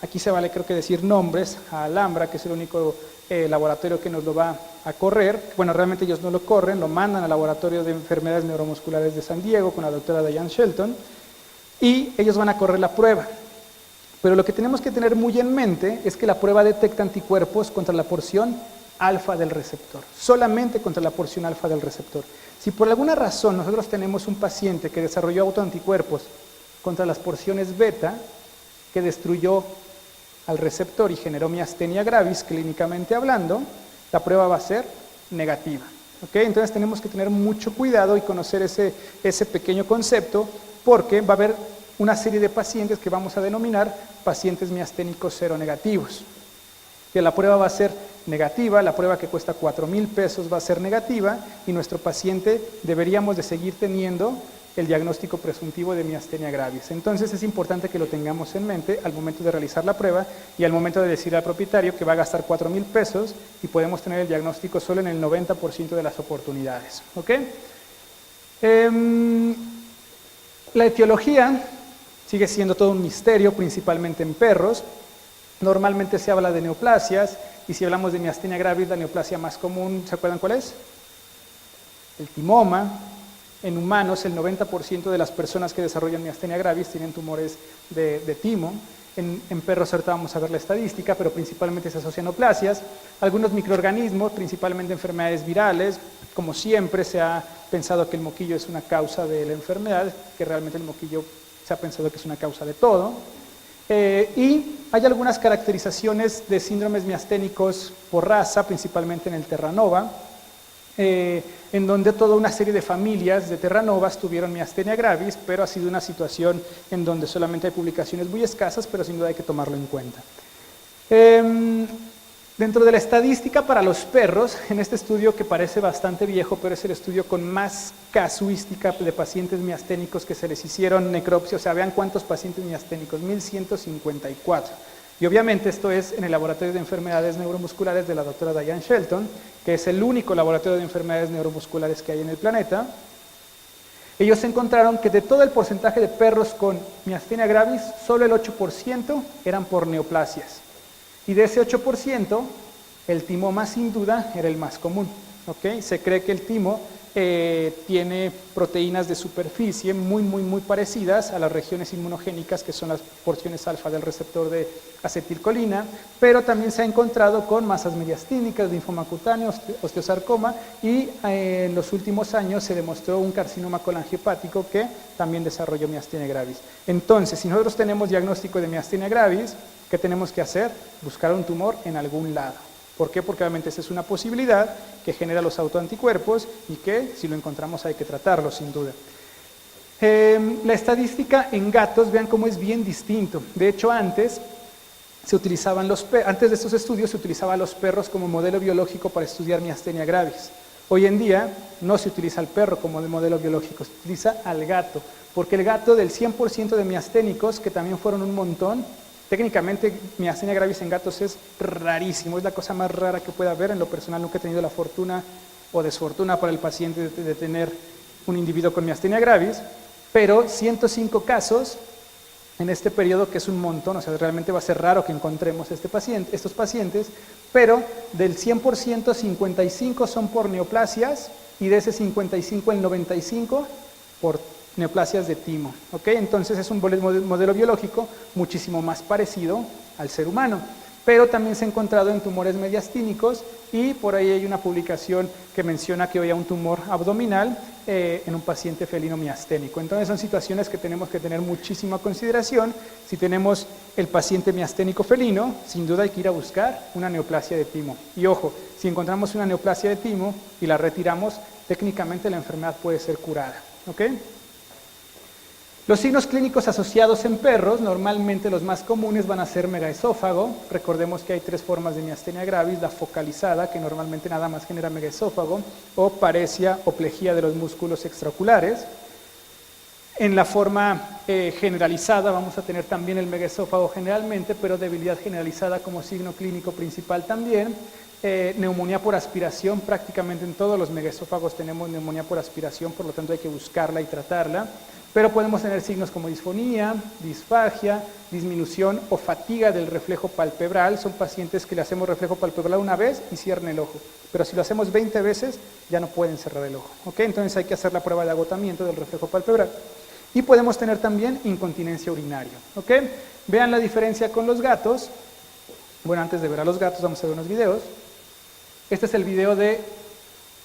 aquí se vale creo que decir nombres, a Alhambra, que es el único laboratorio que nos lo va a correr. Bueno, realmente ellos no lo corren, lo mandan al laboratorio de enfermedades neuromusculares de San Diego con la doctora Diane Shelton y ellos van a correr la prueba. Pero lo que tenemos que tener muy en mente es que la prueba detecta anticuerpos contra la porción alfa del receptor, solamente contra la porción alfa del receptor. Si por alguna razón nosotros tenemos un paciente que desarrolló autoanticuerpos contra las porciones beta, que destruyó al receptor y generó miastenia gravis, clínicamente hablando, la prueba va a ser negativa, ¿ok? Entonces tenemos que tener mucho cuidado y conocer ese pequeño concepto, porque va a haber una serie de pacientes que vamos a denominar pacientes miasténicos seronegativos. Que la prueba va a ser negativa, la prueba que cuesta 4,000 pesos va a ser negativa y nuestro paciente deberíamos de seguir teniendo el diagnóstico presuntivo de miastenia gravis. Entonces es importante que lo tengamos en mente al momento de realizar la prueba y al momento de decir al propietario que va a gastar 4,000 pesos y podemos tener el diagnóstico solo en el 90% de las oportunidades. ¿Ok? La etiología sigue siendo todo un misterio, principalmente en perros. Normalmente se habla de neoplasias, y si hablamos de miastenia gravis, la neoplasia más común, ¿se acuerdan cuál es? El timoma. En humanos, el 90% de las personas que desarrollan miastenia gravis tienen tumores de timo. En perros ahorita vamos a ver la estadística, pero principalmente se asocian neoplasias. Algunos microorganismos, principalmente enfermedades virales, como siempre se ha pensado que el moquillo es una causa de la enfermedad, que realmente el moquillo se ha pensado que es una causa de todo. Y hay algunas caracterizaciones de síndromes miasténicos por raza, principalmente en el Terranova, en donde toda una serie de familias de Terranovas tuvieron miastenia gravis, pero ha sido una situación en donde solamente hay publicaciones muy escasas, pero sin duda hay que tomarlo en cuenta. Dentro de la estadística para los perros, en este estudio que parece bastante viejo, pero es el estudio con más casuística de pacientes miasténicos que se les hicieron necropsia, o sea, vean cuántos pacientes miasténicos, 1,154. Y obviamente esto es en el laboratorio de enfermedades neuromusculares de la doctora Diane Shelton, que es el único laboratorio de enfermedades neuromusculares que hay en el planeta. Ellos encontraron que de todo el porcentaje de perros con miastenia gravis, solo el 8% eran por neoplasias. Y de ese 8%, el timoma sin duda era el más común. ¿Okay? Se cree que el timo tiene proteínas de superficie muy parecidas a las regiones inmunogénicas, que son las porciones alfa del receptor de acetilcolina, pero también se ha encontrado con masas mediastínicas, linfoma cutáneo, osteosarcoma, y en los últimos años se demostró un carcinoma colangiopático que también desarrolló miastenia gravis. Entonces, si nosotros tenemos diagnóstico de miastenia gravis, ¿qué tenemos que hacer? Buscar un tumor en algún lado. ¿Por qué? Porque obviamente esa es una posibilidad que genera los autoanticuerpos y que si lo encontramos hay que tratarlo sin duda. La estadística en gatos, vean cómo es bien distinto. De hecho, antes de estos estudios se utilizaban los perros como modelo biológico para estudiar miastenia gravis. Hoy en día no se utiliza al perro como modelo biológico, se utiliza al gato, porque el gato del 100% de miasténicos, que también fueron un montón, técnicamente, miastenia gravis en gatos es rarísimo, es la cosa más rara que pueda haber. En lo personal nunca he tenido la fortuna o desfortuna para el paciente de tener un individuo con miastenia gravis, pero 105 casos en este periodo, que es un montón, o sea, realmente va a ser raro que encontremos estos pacientes, pero del 100%, 55 son por neoplasias y de ese 55, el 95 por neoplasias de timo. ¿Okay? Entonces es un modelo biológico muchísimo más parecido al ser humano, pero también se ha encontrado en tumores mediastínicos y por ahí hay una publicación que menciona que había un tumor abdominal en un paciente felino miasténico. Entonces son situaciones que tenemos que tener muchísima consideración. Si tenemos el paciente miasténico felino, sin duda hay que ir a buscar una neoplasia de timo. Y ojo, si encontramos una neoplasia de timo y la retiramos, técnicamente la enfermedad puede ser curada. ¿Okay? Los signos clínicos asociados en perros, normalmente los más comunes van a ser megaesófago. Recordemos que hay 3 formas de miastenia gravis: la focalizada, que normalmente nada más genera megaesófago, o paresia o plejía de los músculos extraoculares. En la forma generalizada vamos a tener también el megaesófago generalmente, pero debilidad generalizada como signo clínico principal también. Neumonía por aspiración, prácticamente en todos los megaesófagos tenemos neumonía por aspiración, por lo tanto hay que buscarla y tratarla. Pero podemos tener signos como disfonía, disfagia, disminución o fatiga del reflejo palpebral. Son pacientes que le hacemos reflejo palpebral una vez y cierran el ojo, pero si lo hacemos 20 veces ya no pueden cerrar el ojo. ¿Okay? Entonces hay que hacer la prueba de agotamiento del reflejo palpebral. Y podemos tener también incontinencia urinaria. ¿Okay? Vean la diferencia con los gatos. Bueno, antes de ver a los gatos vamos a ver unos videos. Este es el video de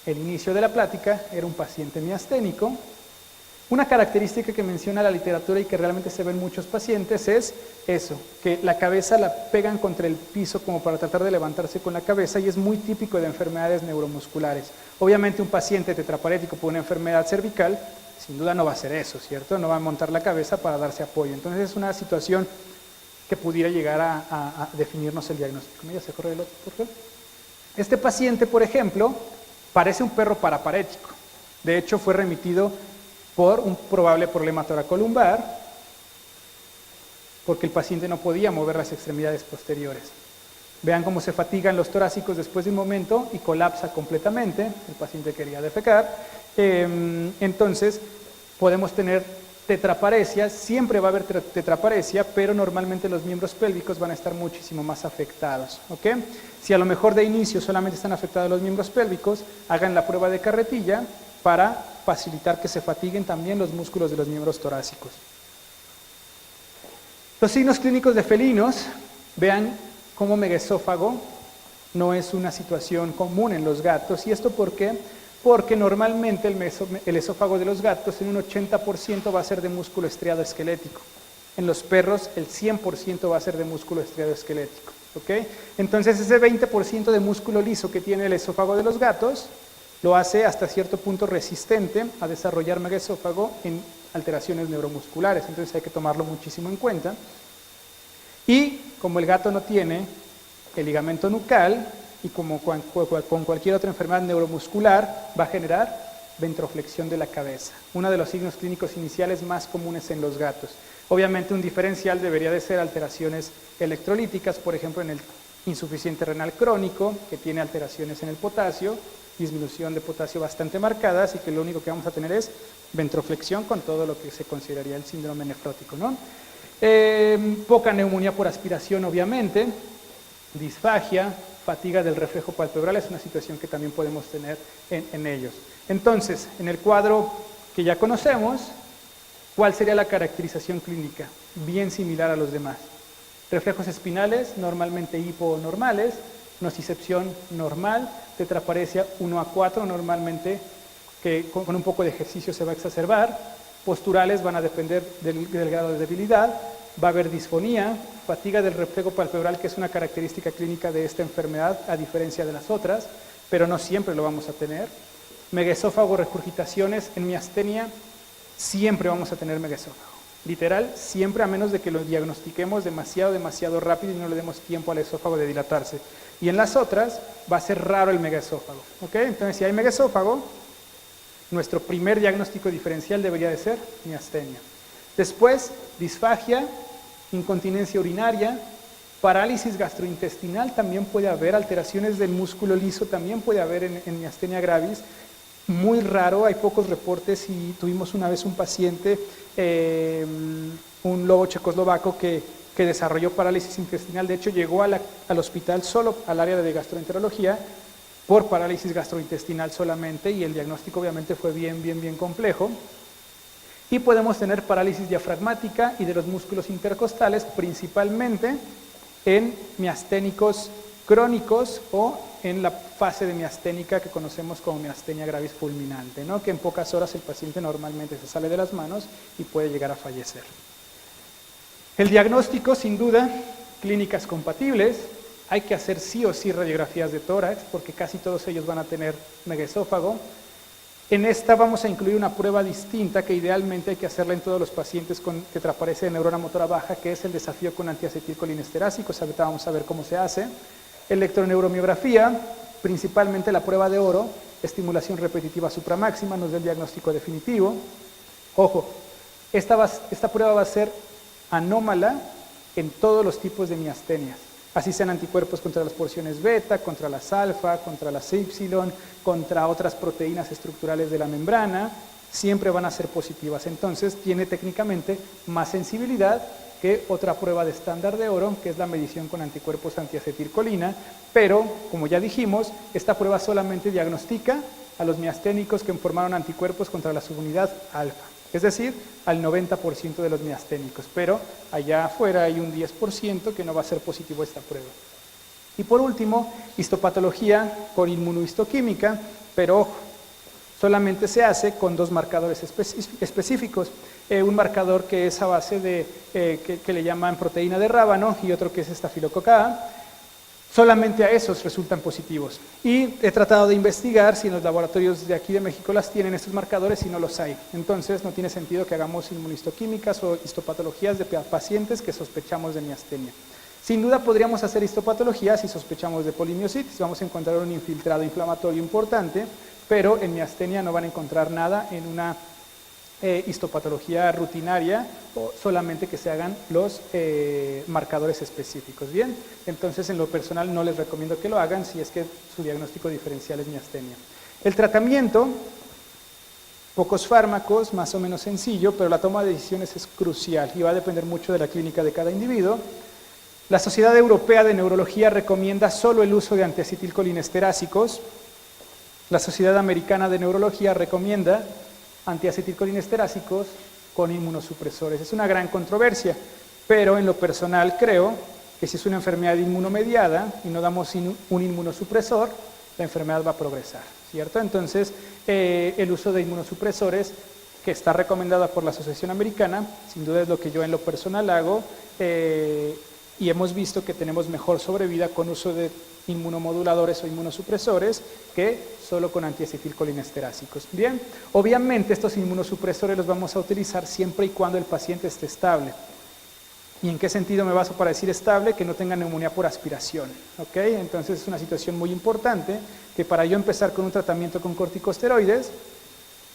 el inicio de la plática. Era un paciente miasténico. Una característica que menciona la literatura y que realmente se ve en muchos pacientes es eso, que la cabeza la pegan contra el piso como para tratar de levantarse con la cabeza, y es muy típico de enfermedades neuromusculares. Obviamente un paciente tetraparético por una enfermedad cervical sin duda no va a hacer eso, ¿cierto? No va a montar la cabeza para darse apoyo. Entonces es una situación que pudiera llegar a definirnos el diagnóstico. ¿Ya se corre el otro, por favor? Este paciente, por ejemplo, parece un perro paraparético. De hecho, fue remitido por un probable problema toracolumbar, porque el paciente no podía mover las extremidades posteriores. Vean cómo se fatigan los torácicos después de un momento y colapsa completamente. El paciente quería defecar. Entonces, podemos tener tetraparesia, siempre va a haber tetraparesia, pero normalmente los miembros pélvicos van a estar muchísimo más afectados. ¿Ok? Si a lo mejor de inicio solamente están afectados los miembros pélvicos, hagan la prueba de carretilla para facilitar que se fatiguen también los músculos de los miembros torácicos. Los signos clínicos de felinos, vean cómo megaesófago no es una situación común en los gatos. ¿Y esto por qué? Porque normalmente el esófago de los gatos en un 80% va a ser de músculo estriado esquelético. En los perros el 100% va a ser de músculo estriado esquelético. ¿Okay? Entonces ese 20% de músculo liso que tiene el esófago de los gatos lo hace hasta cierto punto resistente a desarrollar megaesófago en alteraciones neuromusculares. Entonces hay que tomarlo muchísimo en cuenta. Y como el gato no tiene el ligamento nucal, y como con cualquier otra enfermedad neuromuscular, va a generar ventroflexión de la cabeza. Uno de los signos clínicos iniciales más comunes en los gatos. Obviamente un diferencial debería de ser alteraciones electrolíticas, por ejemplo en el insuficiente renal crónico, que tiene alteraciones en el potasio, disminución de potasio bastante marcadas, y que lo único que vamos a tener es ventroflexión con todo lo que se consideraría el síndrome nefrótico, ¿no? Poca neumonía por aspiración, obviamente, disfagia, fatiga del reflejo palpebral es una situación que también podemos tener en ellos. Entonces, en el cuadro que ya conocemos, ¿cuál sería la caracterización clínica? Bien similar a los demás. Reflejos espinales, normalmente hiponormales, nocicepción normal, tetraparesia 1 a 4, normalmente que con un poco de ejercicio se va a exacerbar. Posturales van a depender del grado de debilidad. Va a haber disfonía, fatiga del reflejo palpebral, que es una característica clínica de esta enfermedad, a diferencia de las otras, pero no siempre lo vamos a tener. Megaesófago, regurgitaciones, en miastenia, siempre vamos a tener megaesófago. Literal, siempre, a menos de que lo diagnostiquemos demasiado rápido y no le demos tiempo al esófago de dilatarse. Y en las otras, va a ser raro el megaesófago. ¿Ok? Entonces, si hay megaesófago, nuestro primer diagnóstico diferencial debería de ser miastenia. Después, disfagia, incontinencia urinaria, parálisis gastrointestinal, también puede haber alteraciones del músculo liso, también puede haber en miastenia gravis, muy raro, hay pocos reportes, y tuvimos una vez un paciente, un lobo checoslovaco que desarrolló parálisis intestinal. De hecho llegó al hospital solo al área de gastroenterología por parálisis gastrointestinal solamente, y el diagnóstico obviamente fue bien complejo. Y podemos tener parálisis diafragmática y de los músculos intercostales, principalmente en miasténicos crónicos o en la fase de miasténica que conocemos como miastenia gravis fulminante, ¿no? Que en pocas horas el paciente normalmente se sale de las manos y puede llegar a fallecer. El diagnóstico, sin duda, clínicas compatibles. Hay que hacer sí o sí radiografías de tórax, porque casi todos ellos van a tener megaesófago. En esta vamos a incluir una prueba distinta que idealmente hay que hacerla en todos los pacientes con tetraparesia de neurona motora baja, que es el desafío con antiacetilcolinesterásico. Ahorita vamos a ver cómo se hace. Electroneuromiografía, principalmente la prueba de oro, estimulación repetitiva supramáxima, nos da el diagnóstico definitivo. Ojo, esta prueba va a ser anómala en todos los tipos de miastenias. Así sean anticuerpos contra las porciones beta, contra las alfa, contra las epsilon, contra otras proteínas estructurales de la membrana, siempre van a ser positivas. Entonces tiene técnicamente más sensibilidad que otra prueba de estándar de oro, que es la medición con anticuerpos antiacetilcolina, pero como ya dijimos, esta prueba solamente diagnostica a los miasténicos que formaron anticuerpos contra la subunidad alfa, es decir, al 90% de los miasténicos, pero allá afuera hay un 10% que no va a ser positivo esta prueba. Y por último, histopatología con inmunohistoquímica, pero ojo, solamente se hace con dos marcadores específicos, un marcador que es a base de, que le llaman proteína de rábano, y otro que es estafilococa A. solamente a esos resultan positivos. Y he tratado de investigar si en los laboratorios de aquí de México las tienen estos marcadores y no los hay. Entonces no tiene sentido que hagamos inmunistoquímicas o histopatologías de pacientes que sospechamos de miastenia. Sin duda podríamos hacer histopatologías si sospechamos de polimiositis. Vamos a encontrar un infiltrado inflamatorio importante, pero en miastenia no van a encontrar nada en una histopatología rutinaria o solamente que se hagan los marcadores específicos. Bien, entonces en lo personal no les recomiendo que lo hagan si es que su diagnóstico diferencial es miastenia. El tratamiento, pocos fármacos, más o menos sencillo, pero la toma de decisiones es crucial y va a depender mucho de la clínica de cada individuo. La Sociedad Europea de Neurología recomienda solo el uso de antiacetilcolinesterásicos. La Sociedad Americana de Neurología recomienda antiacetilcolinesterásicos con inmunosupresores. Es una gran controversia, pero en lo personal creo que si es una enfermedad inmunomediada y no damos un inmunosupresor, la enfermedad va a progresar, ¿cierto? Entonces, el uso de inmunosupresores, que está recomendada por la Asociación Americana, sin duda es lo que yo en lo personal hago, y hemos visto que tenemos mejor sobrevida con uso de inmunomoduladores o inmunosupresores que solo con antiacetilcolinesterásicos. Bien, obviamente estos inmunosupresores los vamos a utilizar siempre y cuando el paciente esté estable. ¿Y en qué sentido me baso para decir estable? Que no tenga neumonía por aspiración, ¿ok? Entonces es una situación muy importante que para yo empezar con un tratamiento con corticosteroides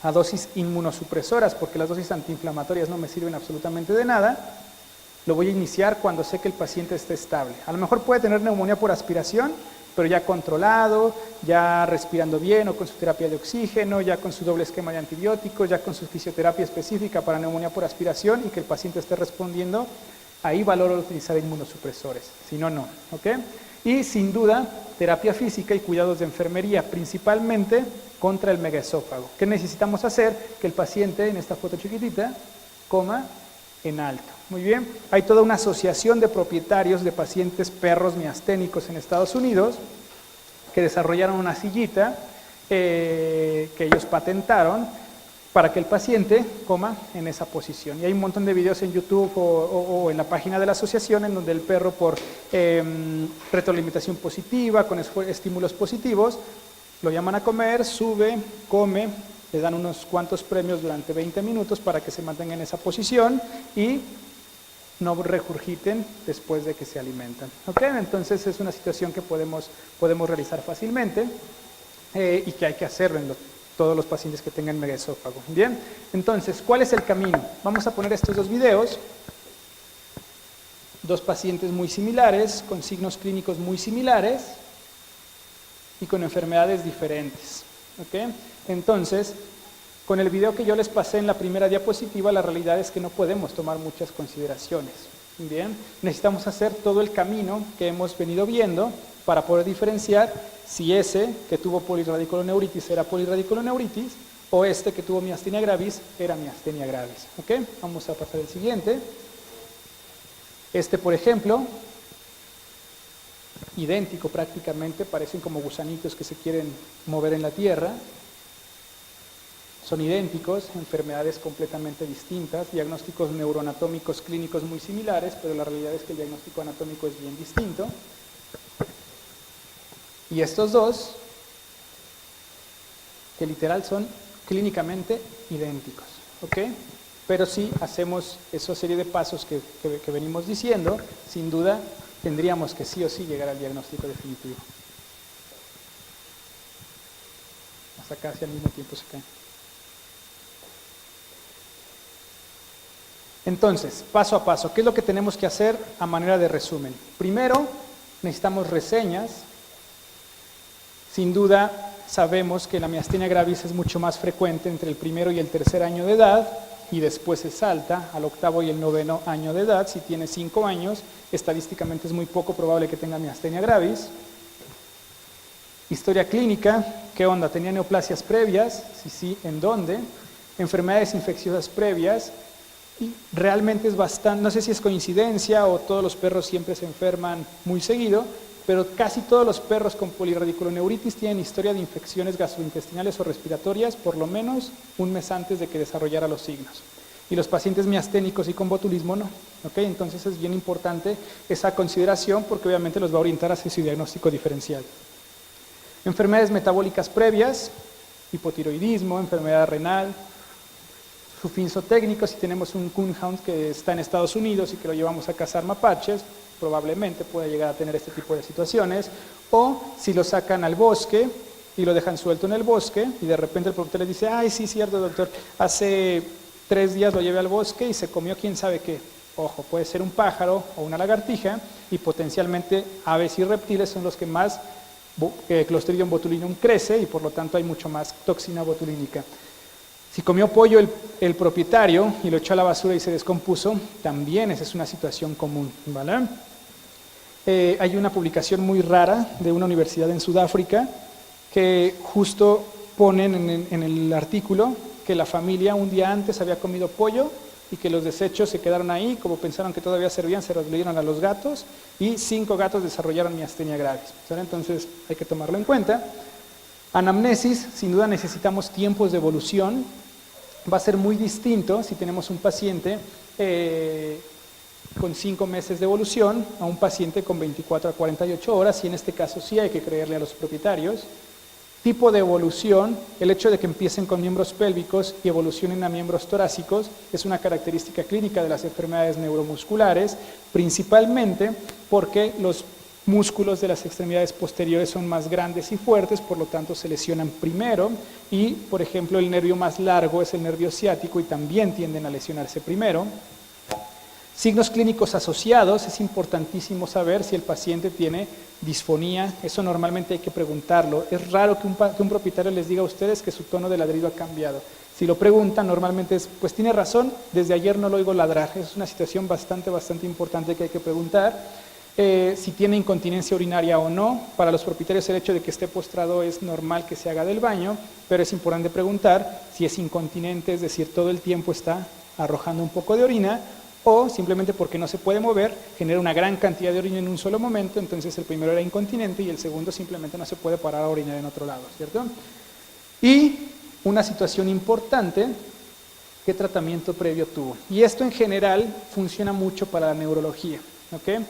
a dosis inmunosupresoras, porque las dosis antiinflamatorias no me sirven absolutamente de nada, lo voy a iniciar cuando sé que el paciente esté estable. A lo mejor puede tener neumonía por aspiración, pero ya controlado, ya respirando bien o con su terapia de oxígeno, ya con su doble esquema de antibióticos, ya con su fisioterapia específica para neumonía por aspiración y que el paciente esté respondiendo, ahí valoro utilizar inmunosupresores, si no, no, ¿ok? Y sin duda, terapia física y cuidados de enfermería, principalmente contra el megaesófago. ¿Qué necesitamos hacer? Que el paciente, en esta foto chiquitita, coma en alto. Muy bien, hay toda una asociación de propietarios de pacientes perros miasténicos en Estados Unidos que desarrollaron una sillita que ellos patentaron para que el paciente coma en esa posición. Y hay un montón de videos en YouTube o en la página de la asociación en donde el perro por retroalimentación positiva, con estímulos positivos, lo llaman a comer, sube, come, le dan unos cuantos premios durante 20 minutos para que se mantenga en esa posición y no regurgiten después de que se alimentan. ¿Ok? Entonces es una situación que podemos realizar fácilmente y que hay que hacerlo en todos los pacientes que tengan megaesófago. Bien, entonces, ¿cuál es el camino? Vamos a poner estos dos videos. Dos pacientes muy similares, con signos clínicos muy similares y con enfermedades diferentes. ¿Ok? Entonces, con el video que yo les pasé en la primera diapositiva, la realidad es que no podemos tomar muchas consideraciones. Bien, necesitamos hacer todo el camino que hemos venido viendo para poder diferenciar si ese que tuvo polirradiculoneuritis era polirradiculoneuritis o este que tuvo miastenia gravis era miastenia gravis. ¿Ok? Vamos a pasar al siguiente. Este, por ejemplo, idéntico prácticamente, parecen como gusanitos que se quieren mover en la tierra. Son idénticos, enfermedades completamente distintas, diagnósticos neuroanatómicos clínicos muy similares, pero la realidad es que el diagnóstico anatómico es bien distinto. Y estos dos, que literal son clínicamente idénticos, ¿ok? Pero si hacemos esa serie de pasos que venimos diciendo, sin duda tendríamos que sí o sí llegar al diagnóstico definitivo. Hasta casi al mismo tiempo se caen. Entonces, paso a paso, ¿qué es lo que tenemos que hacer a manera de resumen? Primero, necesitamos reseñas. Sin duda, sabemos que la miastenia gravis es mucho más frecuente entre el primero y el tercer año de edad y después se salta al octavo y el noveno año de edad. Si tiene 5 años, estadísticamente es muy poco probable que tenga miastenia gravis. Historia clínica, ¿qué onda? ¿Tenía neoplasias previas? Si sí, ¿en dónde? Enfermedades infecciosas previas. Y realmente es bastante, no sé si es coincidencia o todos los perros siempre se enferman muy seguido, pero casi todos los perros con polirradiculoneuritis tienen historia de infecciones gastrointestinales o respiratorias por lo menos un mes antes de que desarrollara los signos. y los pacientes miasténicos y con botulismo no. ¿Okay? Entonces es bien importante esa consideración porque obviamente los va a orientar hacia su diagnóstico diferencial. Enfermedades metabólicas previas, hipotiroidismo, enfermedad renal, suffinso técnico, si tenemos un coonhound que está en Estados Unidos y que lo llevamos a cazar mapaches, probablemente pueda llegar a tener este tipo de situaciones, o si lo sacan al bosque y lo dejan suelto en el bosque y de repente el propietario le dice, ay, sí, cierto, doctor, hace 3 días lo llevé al bosque y se comió quién sabe qué. Ojo, puede ser un pájaro o una lagartija y potencialmente aves y reptiles son los que más Clostridium botulinum crece y por lo tanto hay mucho más toxina botulínica. Si comió pollo el propietario y lo echó a la basura y se descompuso, también esa es una situación común, ¿vale? Hay una publicación muy rara de una universidad en Sudáfrica que justo ponen en el artículo que la familia un día antes había comido pollo y que los desechos se quedaron ahí, como pensaron que todavía servían, se los dieron a los gatos y 5 gatos desarrollaron miastenia gravis. ¿Sabe? Entonces hay que tomarlo en cuenta. Anamnesis, sin duda necesitamos tiempos de evolución. Va a ser muy distinto si tenemos un paciente con 5 meses de evolución a un paciente con 24 a 48 horas y en este caso sí hay que creerle a los propietarios. Tipo de evolución, el hecho de que empiecen con miembros pélvicos y evolucionen a miembros torácicos es una característica clínica de las enfermedades neuromusculares, principalmente porque los músculos de las extremidades posteriores son más grandes y fuertes, por lo tanto se lesionan primero y, por ejemplo, el nervio más largo es el nervio ciático y también tienden a lesionarse primero. Signos clínicos asociados, es importantísimo saber si el paciente tiene disfonía, eso normalmente hay que preguntarlo. Es raro que un propietario les diga a ustedes que su tono de ladrido ha cambiado. Si lo preguntan, normalmente es, pues tiene razón, desde ayer no lo oigo ladrar. Es una situación bastante importante que hay que preguntar. Si tiene incontinencia urinaria o no. Para los propietarios el hecho de que esté postrado es normal que se haga del baño, pero es importante preguntar si es incontinente, es decir, todo el tiempo está arrojando un poco de orina, o simplemente porque no se puede mover, genera una gran cantidad de orina en un solo momento, entonces el primero era incontinente y el segundo simplemente no se puede parar a orinar en otro lado, ¿cierto? Y una situación importante, ¿qué tratamiento previo tuvo? Y esto en general funciona mucho para la neurología, ¿ok?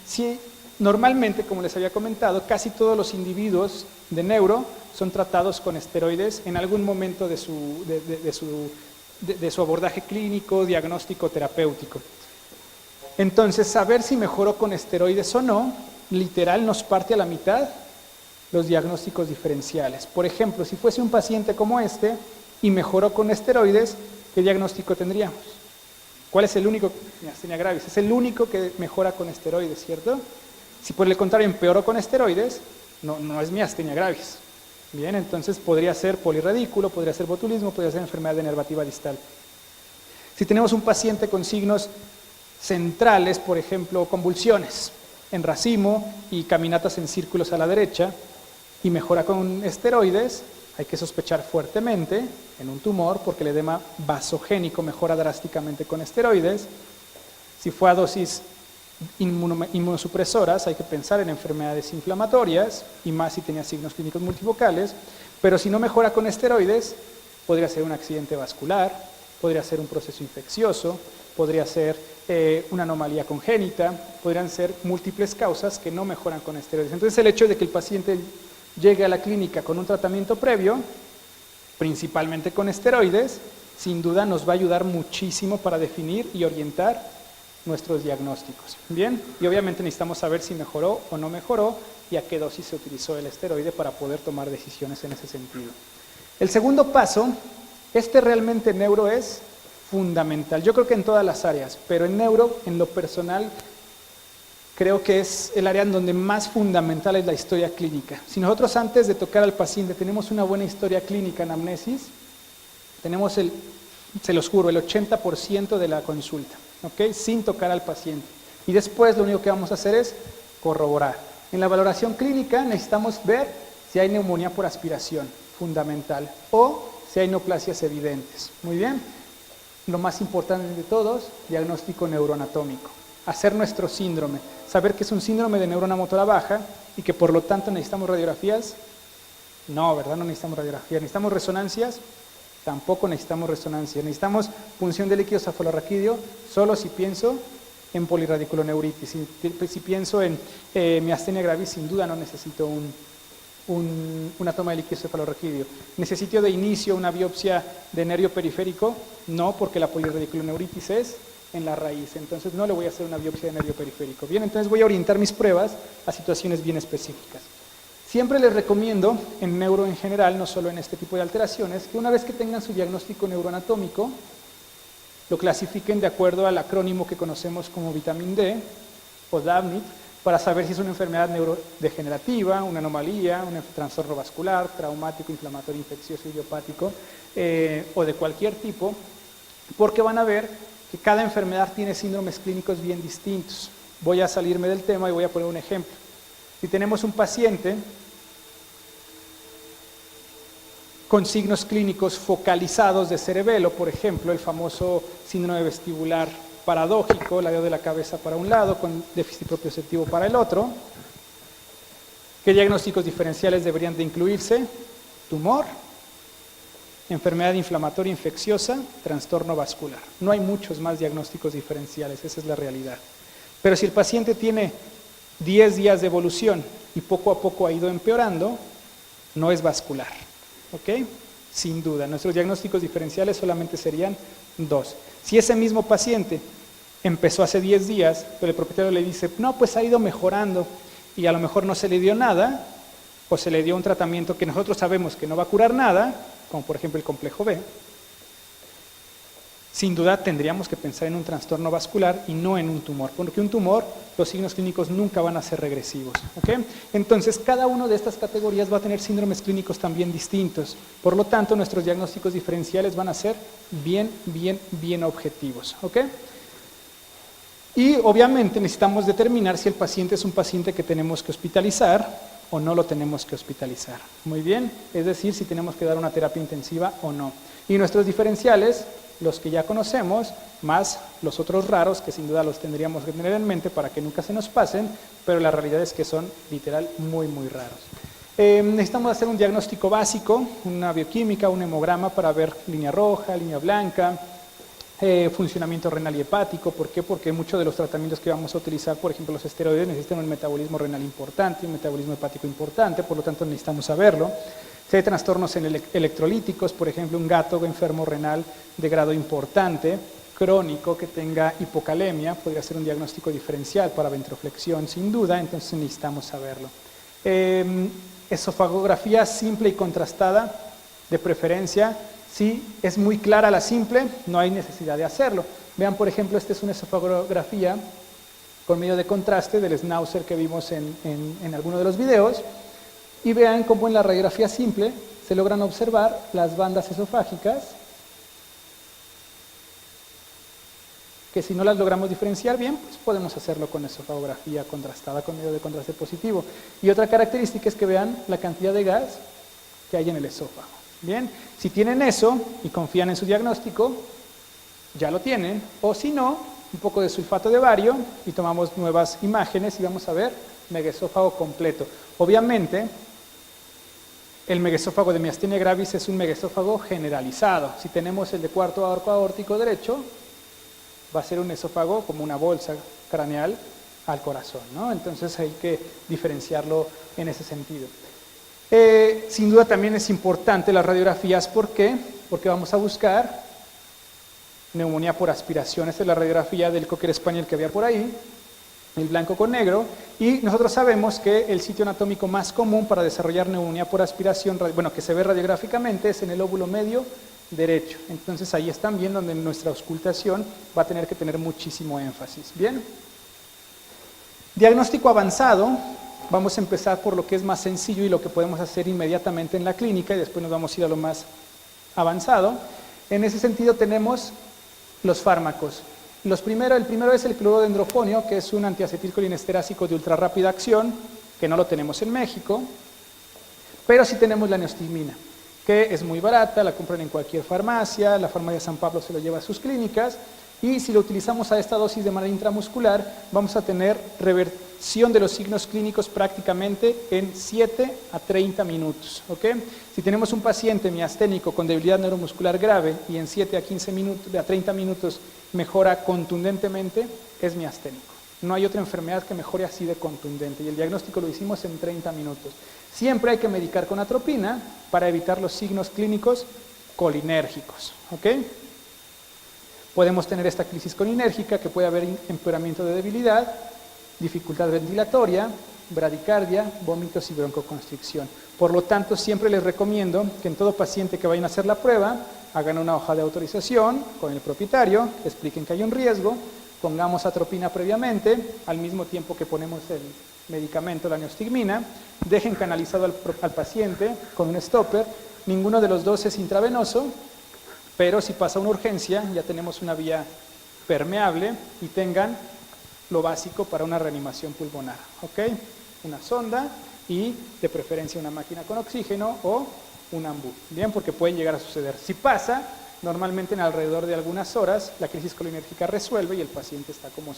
Sí, normalmente, como les había comentado, casi todos los individuos de neuro son tratados con esteroides en algún momento de su abordaje clínico, diagnóstico, terapéutico. Entonces, saber si mejoró con esteroides o no, literal nos parte a la mitad los diagnósticos diferenciales. Por ejemplo, si fuese un paciente como este y mejoró con esteroides, ¿qué diagnóstico tendríamos? ¿Cuál es el único? Miastenia gravis. Es el único que mejora con esteroides, ¿cierto? Si por el contrario empeoró con esteroides, no es miastenia gravis. Bien, entonces podría ser polirradículo, podría ser botulismo, podría ser enfermedad denervativa distal. Si tenemos un paciente con signos centrales, por ejemplo, convulsiones en racimo y caminatas en círculos a la derecha, y mejora con esteroides, hay que sospechar fuertemente en un tumor porque el edema vasogénico mejora drásticamente con esteroides. Si fue a dosis inmunosupresoras, hay que pensar en enfermedades inflamatorias y más si tenía signos clínicos multifocales, pero si no mejora con esteroides, podría ser un accidente vascular, podría ser un proceso infeccioso, podría ser una anomalía congénita, podrían ser múltiples causas que no mejoran con esteroides. Entonces el hecho de que el paciente llegue a la clínica con un tratamiento previo, principalmente con esteroides, sin duda nos va a ayudar muchísimo para definir y orientar nuestros diagnósticos. Bien, y obviamente necesitamos saber si mejoró o no mejoró y a qué dosis se utilizó el esteroide para poder tomar decisiones en ese sentido. El segundo paso, realmente en neuro es fundamental. Yo creo que en todas las áreas, pero en neuro, en lo personal, creo que es el área en donde más fundamental es la historia clínica. Si nosotros antes de tocar al paciente tenemos una buena historia clínica, anamnesis, tenemos se los juro, el 80% de la consulta, ¿ok? Sin tocar al paciente. Y después lo único que vamos a hacer es corroborar. En la valoración clínica necesitamos ver si hay neumonía por aspiración, fundamental, o si hay neoplasias evidentes. Muy bien. Lo más importante de todos, diagnóstico neuroanatómico. Hacer nuestro síndrome, saber que es un síndrome de neurona motora baja y que por lo tanto necesitamos radiografías. No, ¿verdad? No necesitamos radiografías, necesitamos resonancias. Tampoco necesitamos resonancia. Necesitamos punción de líquido cefalorraquídeo solo si pienso en polirradiculoneuritis. Si pienso en miastenia gravis, sin duda no necesito una toma de líquido cefalorraquídeo. ¿Necesito de inicio una biopsia de nervio periférico? No, porque la polirradiculoneuritis es en la raíz. Entonces no le voy a hacer una biopsia de nervio periférico. Bien, entonces voy a orientar mis pruebas a situaciones bien específicas. Siempre les recomiendo, en neuro en general, no solo en este tipo de alteraciones, que una vez que tengan su diagnóstico neuroanatómico, lo clasifiquen de acuerdo al acrónimo que conocemos como vitamina D o DAVNIT, para saber si es una enfermedad neurodegenerativa, una anomalía, un trastorno vascular, traumático, inflamatorio, infeccioso, idiopático o de cualquier tipo, porque van a ver que cada enfermedad tiene síndromes clínicos bien distintos. Voy a salirme del tema y voy a poner un ejemplo. Si tenemos un paciente con signos clínicos focalizados de cerebelo, por ejemplo, el famoso síndrome vestibular paradójico, ladeo de la cabeza para un lado, con déficit propioceptivo para el otro, ¿qué diagnósticos diferenciales deberían de incluirse? Tumor, enfermedad inflamatoria infecciosa, trastorno vascular. No hay muchos más diagnósticos diferenciales, esa es la realidad. Pero si el paciente tiene 10 días de evolución y poco a poco ha ido empeorando, no es vascular. ¿Ok? Sin duda, nuestros diagnósticos diferenciales solamente serían 2. Si ese mismo paciente empezó hace 10 días, pero el propietario le dice, no, pues ha ido mejorando y a lo mejor no se le dio nada, o se le dio un tratamiento que nosotros sabemos que no va a curar nada, como por ejemplo el complejo B, sin duda tendríamos que pensar en un trastorno vascular y no en un tumor, porque un tumor, los signos clínicos nunca van a ser regresivos. ¿Okay? Entonces, cada una de estas categorías va a tener síndromes clínicos también distintos. Por lo tanto, nuestros diagnósticos diferenciales van a ser bien objetivos. ¿Okay? Y obviamente necesitamos determinar si el paciente es un paciente que tenemos que hospitalizar o no lo tenemos que hospitalizar. Muy bien, es decir, si tenemos que dar una terapia intensiva o no. Y nuestros diferenciales, los que ya conocemos, más los otros raros, que sin duda los tendríamos que tener en mente para que nunca se nos pasen, pero la realidad es que son literal muy raros. Necesitamos hacer un diagnóstico básico, una bioquímica, un hemograma para ver línea roja, línea blanca, funcionamiento renal y hepático. ¿Por qué? Porque muchos de los tratamientos que vamos a utilizar, por ejemplo los esteroides, necesitan un metabolismo renal importante, un metabolismo hepático importante, por lo tanto necesitamos saberlo. Si hay trastornos electrolíticos, por ejemplo un gato enfermo renal de grado importante, crónico, que tenga hipocalemia, podría ser un diagnóstico diferencial para ventroflexión sin duda, entonces necesitamos saberlo. Esofagografía simple y contrastada, de preferencia. Si es muy clara la simple, no hay necesidad de hacerlo. Vean, por ejemplo, esta es una esofagografía con medio de contraste del Schnauzer que vimos en alguno de los videos. Y vean cómo en la radiografía simple se logran observar las bandas esofágicas, que si no las logramos diferenciar bien, pues podemos hacerlo con esofagografía contrastada con medio de contraste positivo. Y otra característica es que vean la cantidad de gas que hay en el esófago. Bien, si tienen eso y confían en su diagnóstico, ya lo tienen, o si no, un poco de sulfato de bario y tomamos nuevas imágenes y vamos a ver megaesófago completo. Obviamente, el megaesófago de miastenia gravis es un megaesófago generalizado. Si tenemos el de cuarto arco aórtico derecho, va a ser un esófago como una bolsa craneal al corazón, ¿no? Entonces hay que diferenciarlo en ese sentido. Sin duda también es importante las radiografías. ¿Por qué? Porque vamos a buscar neumonía por aspiración. Esta es la radiografía del Cocker Spaniel que había por ahí, el blanco con negro, y nosotros sabemos que el sitio anatómico más común para desarrollar neumonía por aspiración, bueno, que se ve radiográficamente, es en el lóbulo medio derecho. Entonces ahí es también donde nuestra auscultación va a tener que tener muchísimo énfasis. Bien. Diagnóstico avanzado. Vamos a empezar por lo que es más sencillo y lo que podemos hacer inmediatamente en la clínica y después nos vamos a ir a lo más avanzado. En ese sentido tenemos los fármacos. El primero es el clorodendrofonio, que es un antiacetilcolinesterásico de ultra rápida acción, que no lo tenemos en México, pero sí tenemos la neostigmina, que es muy barata, la compran en cualquier farmacia, la farmacia San Pablo se lo lleva a sus clínicas, y si lo utilizamos a esta dosis de manera intramuscular, vamos a tener reversión de los signos clínicos prácticamente en 7 a 30 minutos. ¿Okay? Si tenemos un paciente miasténico con debilidad neuromuscular grave y en 7 a 15 minutos, a 30 minutos mejora contundentemente, es miasténico. No hay otra enfermedad que mejore así de contundente y el diagnóstico lo hicimos en 30 minutos. Siempre hay que medicar con atropina para evitar los signos clínicos colinérgicos. ¿Okay? Podemos tener esta crisis colinérgica que puede haber empeoramiento de debilidad, dificultad ventilatoria, bradicardia, vómitos y broncoconstricción. Por lo tanto, siempre les recomiendo que en todo paciente que vayan a hacer la prueba, hagan una hoja de autorización con el propietario, expliquen que hay un riesgo, pongamos atropina previamente, al mismo tiempo que ponemos el medicamento, la neostigmina, dejen canalizado al paciente con un stopper, ninguno de los dos es intravenoso, pero si pasa una urgencia, ya tenemos una vía permeable y tengan lo básico para una reanimación pulmonar, ¿ok? Una sonda y de preferencia una máquina con oxígeno o un ambú, ¿bien? Porque pueden llegar a suceder. Si pasa, normalmente en alrededor de algunas horas la crisis colinérgica resuelve y el paciente está como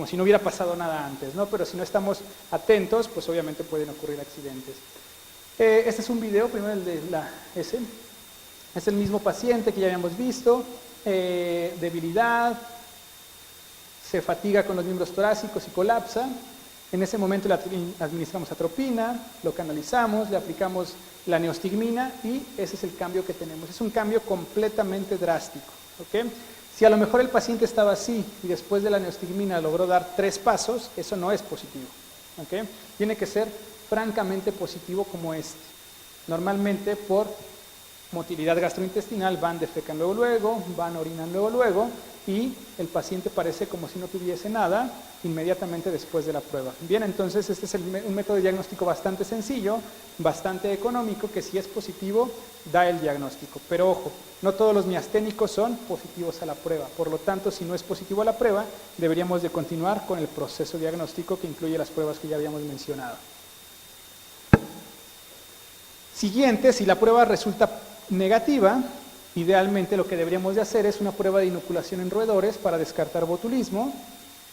si no hubiera pasado nada antes, ¿no? Pero si no estamos atentos, pues obviamente pueden ocurrir accidentes. Este es un video, primero el de la S. Es el mismo paciente que ya habíamos visto, debilidad, se fatiga con los miembros torácicos y colapsa. En ese momento le administramos atropina, lo canalizamos, le aplicamos la neostigmina y ese es el cambio que tenemos. Es un cambio completamente drástico. ¿Okay? Si a lo mejor el paciente estaba así y después de la neostigmina logró dar 3 pasos, eso no es positivo. ¿Okay? Tiene que ser francamente positivo como este. Normalmente por motilidad gastrointestinal van defecan luego, van orinan luego y el paciente parece como si no tuviese nada inmediatamente después de la prueba. Bien, entonces este es un método de diagnóstico bastante sencillo, bastante económico, que si es positivo da el diagnóstico. Pero ojo, no todos los miasténicos son positivos a la prueba, por lo tanto si no es positivo a la prueba deberíamos de continuar con el proceso diagnóstico que incluye las pruebas que ya habíamos mencionado. Siguiente, si la prueba resulta negativa, idealmente lo que deberíamos de hacer es una prueba de inoculación en roedores para descartar botulismo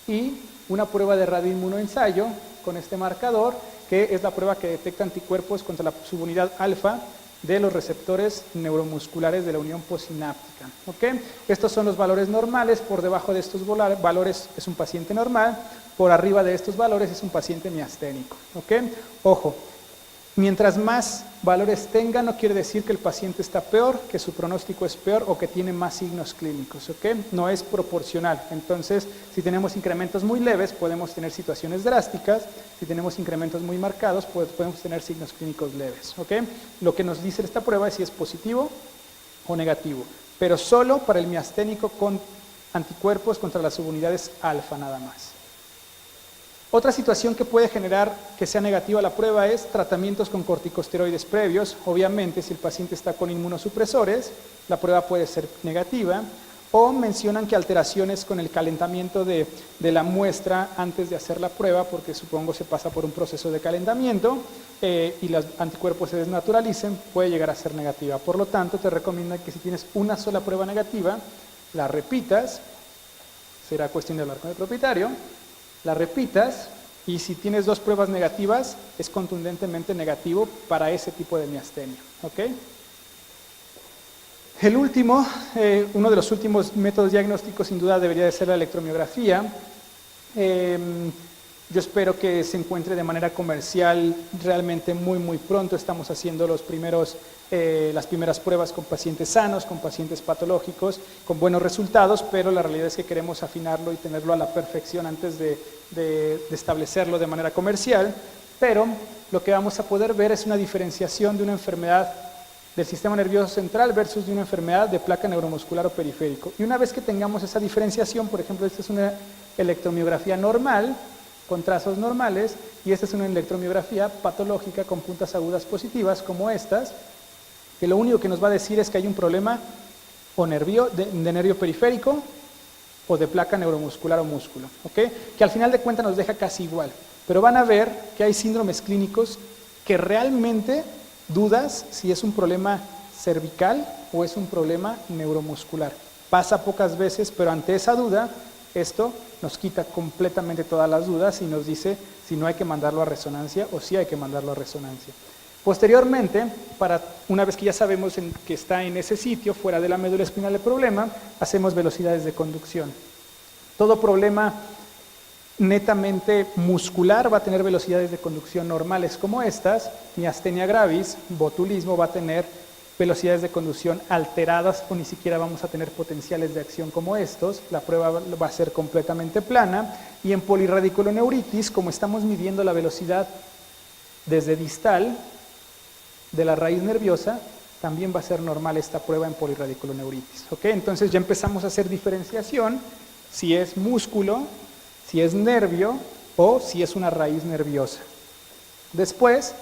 y una prueba de radioinmunoensayo con este marcador, que es la prueba que detecta anticuerpos contra la subunidad alfa de los receptores neuromusculares de la unión postsináptica. ¿Okay? Estos son los valores normales, por debajo de estos valores es un paciente normal, por arriba de estos valores es un paciente miasténico. ¿Okay? Ojo, mientras más valores tenga, no quiere decir que el paciente está peor, que su pronóstico es peor o que tiene más signos clínicos, ¿ok? No es proporcional. Entonces, si tenemos incrementos muy leves, podemos tener situaciones drásticas. Si tenemos incrementos muy marcados, podemos tener signos clínicos leves, ¿ok? Lo que nos dice esta prueba es si es positivo o negativo, pero solo para el miasténico con anticuerpos contra las subunidades alfa nada más. Otra situación que puede generar que sea negativa la prueba es tratamientos con corticosteroides previos. Obviamente, si el paciente está con inmunosupresores, la prueba puede ser negativa. O mencionan que alteraciones con el calentamiento de la muestra antes de hacer la prueba, porque supongo se pasa por un proceso de calentamiento y los anticuerpos se desnaturalicen, puede llegar a ser negativa. Por lo tanto, te recomiendo que si tienes una sola prueba negativa, la repitas. Será cuestión de hablar con el propietario. La repitas y si tienes 2 pruebas negativas es contundentemente negativo para ese tipo de miastenia. ¿Okay? El último, uno de los últimos métodos diagnósticos sin duda debería de ser la electromiografía. Yo espero que se encuentre de manera comercial realmente muy pronto. Estamos haciendo las primeras pruebas con pacientes sanos, con pacientes patológicos, con buenos resultados, pero la realidad es que queremos afinarlo y tenerlo a la perfección antes de establecerlo de manera comercial. Pero lo que vamos a poder ver es una diferenciación de una enfermedad del sistema nervioso central versus de una enfermedad de placa neuromuscular o periférico. Y una vez que tengamos esa diferenciación, por ejemplo, esta es una electromiografía normal, con trazos normales, y esta es una electromiografía patológica con puntas agudas positivas, como estas, que lo único que nos va a decir es que hay un problema o de nervio periférico o de placa neuromuscular o músculo, ¿okay? Que al final de cuentas nos deja casi igual, pero van a ver que hay síndromes clínicos que realmente dudas si es un problema cervical o es un problema neuromuscular. Pasa pocas veces, pero ante esa duda, esto nos quita completamente todas las dudas y nos dice si no hay que mandarlo a resonancia o si hay que mandarlo a resonancia. Posteriormente, una vez que ya sabemos que está en ese sitio, fuera de la médula espinal el problema, hacemos velocidades de conducción. Todo problema netamente muscular va a tener velocidades de conducción normales como estas, miastenia gravis, botulismo va a tener velocidades de conducción alteradas o ni siquiera vamos a tener potenciales de acción como estos, la prueba va a ser completamente plana, y en polirradiculoneuritis, como estamos midiendo la velocidad desde distal de la raíz nerviosa, también va a ser normal esta prueba en polirradiculoneuritis. ¿Ok? Entonces ya empezamos a hacer diferenciación si es músculo, si es nervio o si es una raíz nerviosa. Después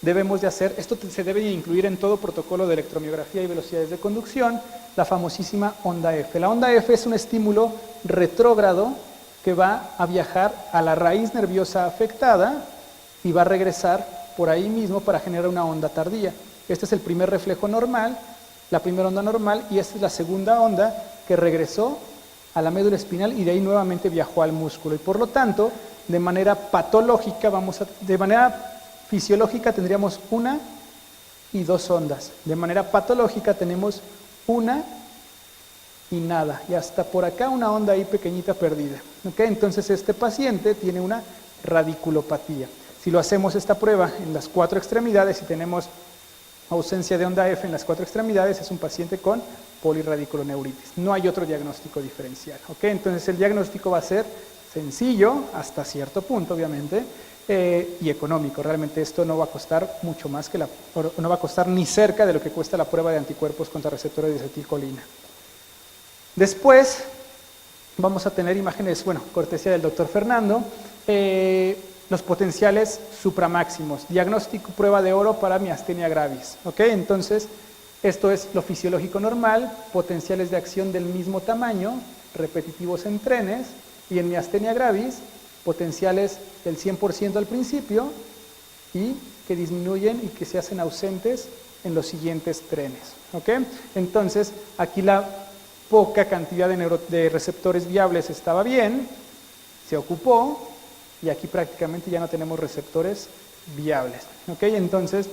debemos de hacer, esto se debe incluir en todo protocolo de electromiografía y velocidades de conducción, la famosísima onda F. La onda F es un estímulo retrógrado que va a viajar a la raíz nerviosa afectada y va a regresar por ahí mismo para generar una onda tardía. Este es el primer reflejo normal, la primera onda normal, y esta es la segunda onda que regresó a la médula espinal y de ahí nuevamente viajó al músculo. Y por lo tanto, de manera patológica, de manera fisiológica tendríamos una y dos ondas. De manera patológica tenemos una y nada. Y hasta por acá una onda ahí pequeñita perdida. ¿Okay? Entonces este paciente tiene una radiculopatía. Si lo hacemos esta prueba en las 4 extremidades y tenemos ausencia de onda F en las 4 extremidades, es un paciente con polirradiculoneuritis. No hay otro diagnóstico diferencial. ¿Okay? Entonces el diagnóstico va a ser sencillo, hasta cierto punto obviamente, y económico. Realmente esto no va a costar mucho más que no va a costar ni cerca de lo que cuesta la prueba de anticuerpos contra receptores de acetilcolina. Después vamos a tener imágenes, cortesía del doctor Fernando, los potenciales supramáximos, diagnóstico prueba de oro para miastenia gravis. ¿Ok? Entonces, esto es lo fisiológico normal, potenciales de acción del mismo tamaño, repetitivos en trenes, y en miastenia gravis, potenciales del 100% al principio y que disminuyen y que se hacen ausentes en los siguientes trenes. ¿Ok? Entonces, aquí la poca cantidad de receptores viables estaba bien, se ocupó, y aquí prácticamente ya no tenemos receptores viables. ¿Ok? Entonces,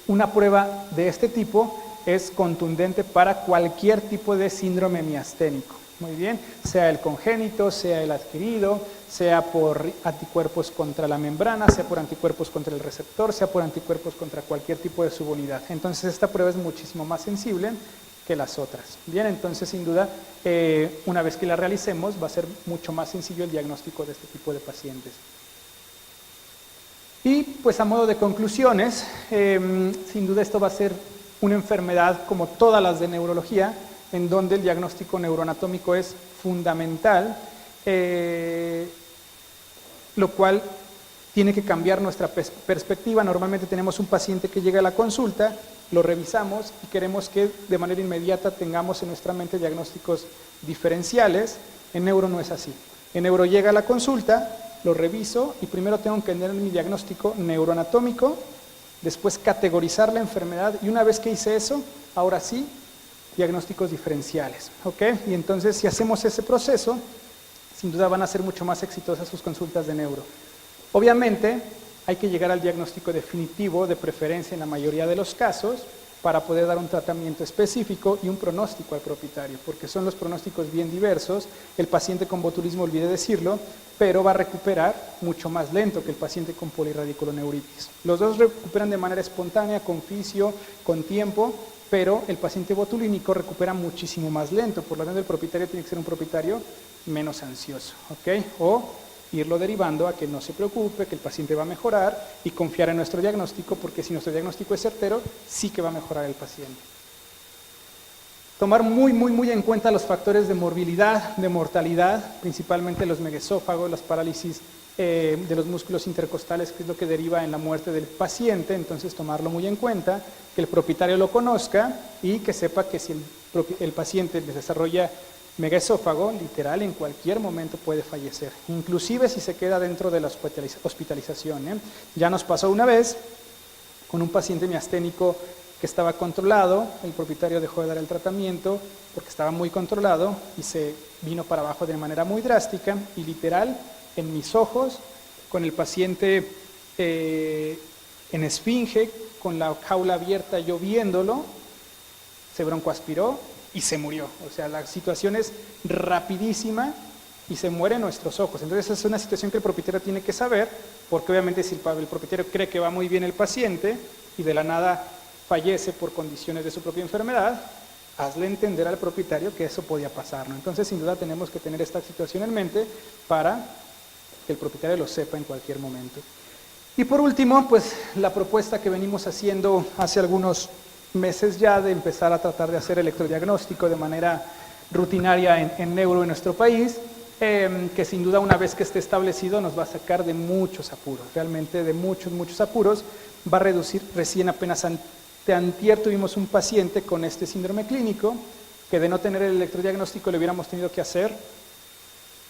una prueba de este tipo es contundente para cualquier tipo de síndrome miasténico. Muy bien, sea el congénito, sea el adquirido, sea por anticuerpos contra la membrana, sea por anticuerpos contra el receptor, sea por anticuerpos contra cualquier tipo de subunidad. Entonces esta prueba es muchísimo más sensible que las otras. Bien, entonces sin duda, una vez que la realicemos, va a ser mucho más sencillo el diagnóstico de este tipo de pacientes. Y pues a modo de conclusiones, sin duda esto va a ser una enfermedad como todas las de neurología, en donde el diagnóstico neuroanatómico es fundamental, lo cual tiene que cambiar nuestra perspectiva. Normalmente tenemos un paciente que llega a la consulta, lo revisamos y queremos que de manera inmediata tengamos en nuestra mente diagnósticos diferenciales. En neuro no es así. En neuro llega a la consulta, lo reviso y primero tengo que tener mi diagnóstico neuroanatómico, después categorizar la enfermedad y una vez que hice eso, ahora sí, diagnósticos diferenciales. ¿Ok? Y entonces si hacemos ese proceso, sin duda van a ser mucho más exitosas sus consultas de neuro. Obviamente hay que llegar al diagnóstico definitivo, de preferencia en la mayoría de los casos, para poder dar un tratamiento específico y un pronóstico al propietario, porque son los pronósticos bien diversos. El paciente con botulismo, olvidé decirlo, pero va a recuperar mucho más lento que el paciente con polirradiculoneuritis. Los dos recuperan de manera espontánea, con fisio, con tiempo, pero el paciente botulínico recupera muchísimo más lento. Por lo tanto, el propietario tiene que ser un propietario menos ansioso, ¿ok? O irlo derivando a que no se preocupe, que el paciente va a mejorar y confiar en nuestro diagnóstico, porque si nuestro diagnóstico es certero, sí que va a mejorar el paciente. Tomar muy en cuenta los factores de morbilidad, de mortalidad, principalmente los megaesófagos, las parálisis de los músculos intercostales, que es lo que deriva en la muerte del paciente. Entonces tomarlo muy en cuenta, que el propietario lo conozca y que sepa que si el paciente desarrolla megaesófago, literal, en cualquier momento puede fallecer, inclusive si se queda dentro de la hospitalización. Ya nos pasó una vez con un paciente miasténico que estaba controlado, el propietario dejó de dar el tratamiento porque estaba muy controlado y se vino para abajo de manera muy drástica y literal en mis ojos, con el paciente en esfinge, con la jaula abierta, yo viéndolo, se broncoaspiró y se murió. O sea, la situación es rapidísima y se muere en nuestros ojos. Entonces es una situación que el propietario tiene que saber, porque obviamente si el propietario cree que va muy bien el paciente y de la nada fallece por condiciones de su propia enfermedad, hazle entender al propietario que eso podía pasar, ¿no? Entonces sin duda tenemos que tener esta situación en mente para que el propietario lo sepa en cualquier momento. Y por último, pues la propuesta que venimos haciendo hace algunos meses ya de empezar a tratar de hacer electrodiagnóstico de manera rutinaria en neuro en nuestro país, que sin duda una vez que esté establecido nos va a sacar de muchos apuros, realmente de muchos apuros, va a reducir. Recién apenas antier tuvimos un paciente con este síndrome clínico que de no tener el electrodiagnóstico le hubiéramos tenido que hacer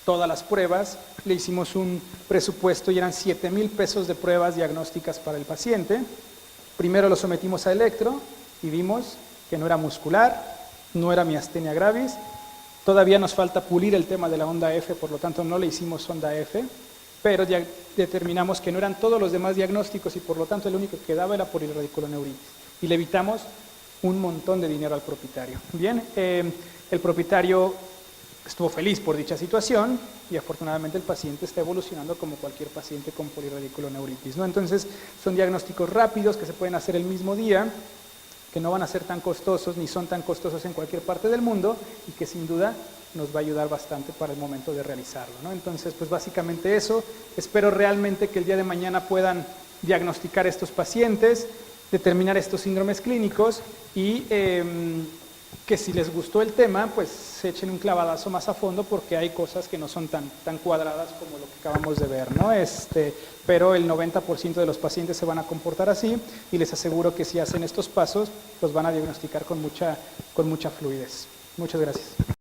todas las pruebas, le hicimos un presupuesto y eran 7,000 pesos de pruebas diagnósticas para el paciente. Primero lo sometimos a electro y vimos que no era muscular, no era miastenia gravis. Todavía nos falta pulir el tema de la onda F, por lo tanto no le hicimos onda F, pero ya determinamos que no eran todos los demás diagnósticos y por lo tanto el único que quedaba era polirradiculoneuritis. Y le evitamos un montón de dinero al propietario. Bien, el propietario estuvo feliz por dicha situación y afortunadamente el paciente está evolucionando como cualquier paciente con polirradiculoneuritis, ¿no? Entonces son diagnósticos rápidos que se pueden hacer el mismo día, que no van a ser tan costosos ni son tan costosos en cualquier parte del mundo y que sin duda nos va a ayudar bastante para el momento de realizarlo, ¿no? Entonces, pues básicamente eso. Espero realmente que el día de mañana puedan diagnosticar estos pacientes, determinar estos síndromes clínicos y que si les gustó el tema, pues se echen un clavadazo más a fondo porque hay cosas que no son tan cuadradas como lo que acabamos de ver, ¿no? Pero el 90% de los pacientes se van a comportar así y les aseguro que si hacen estos pasos, los van a diagnosticar con mucha fluidez. Muchas gracias.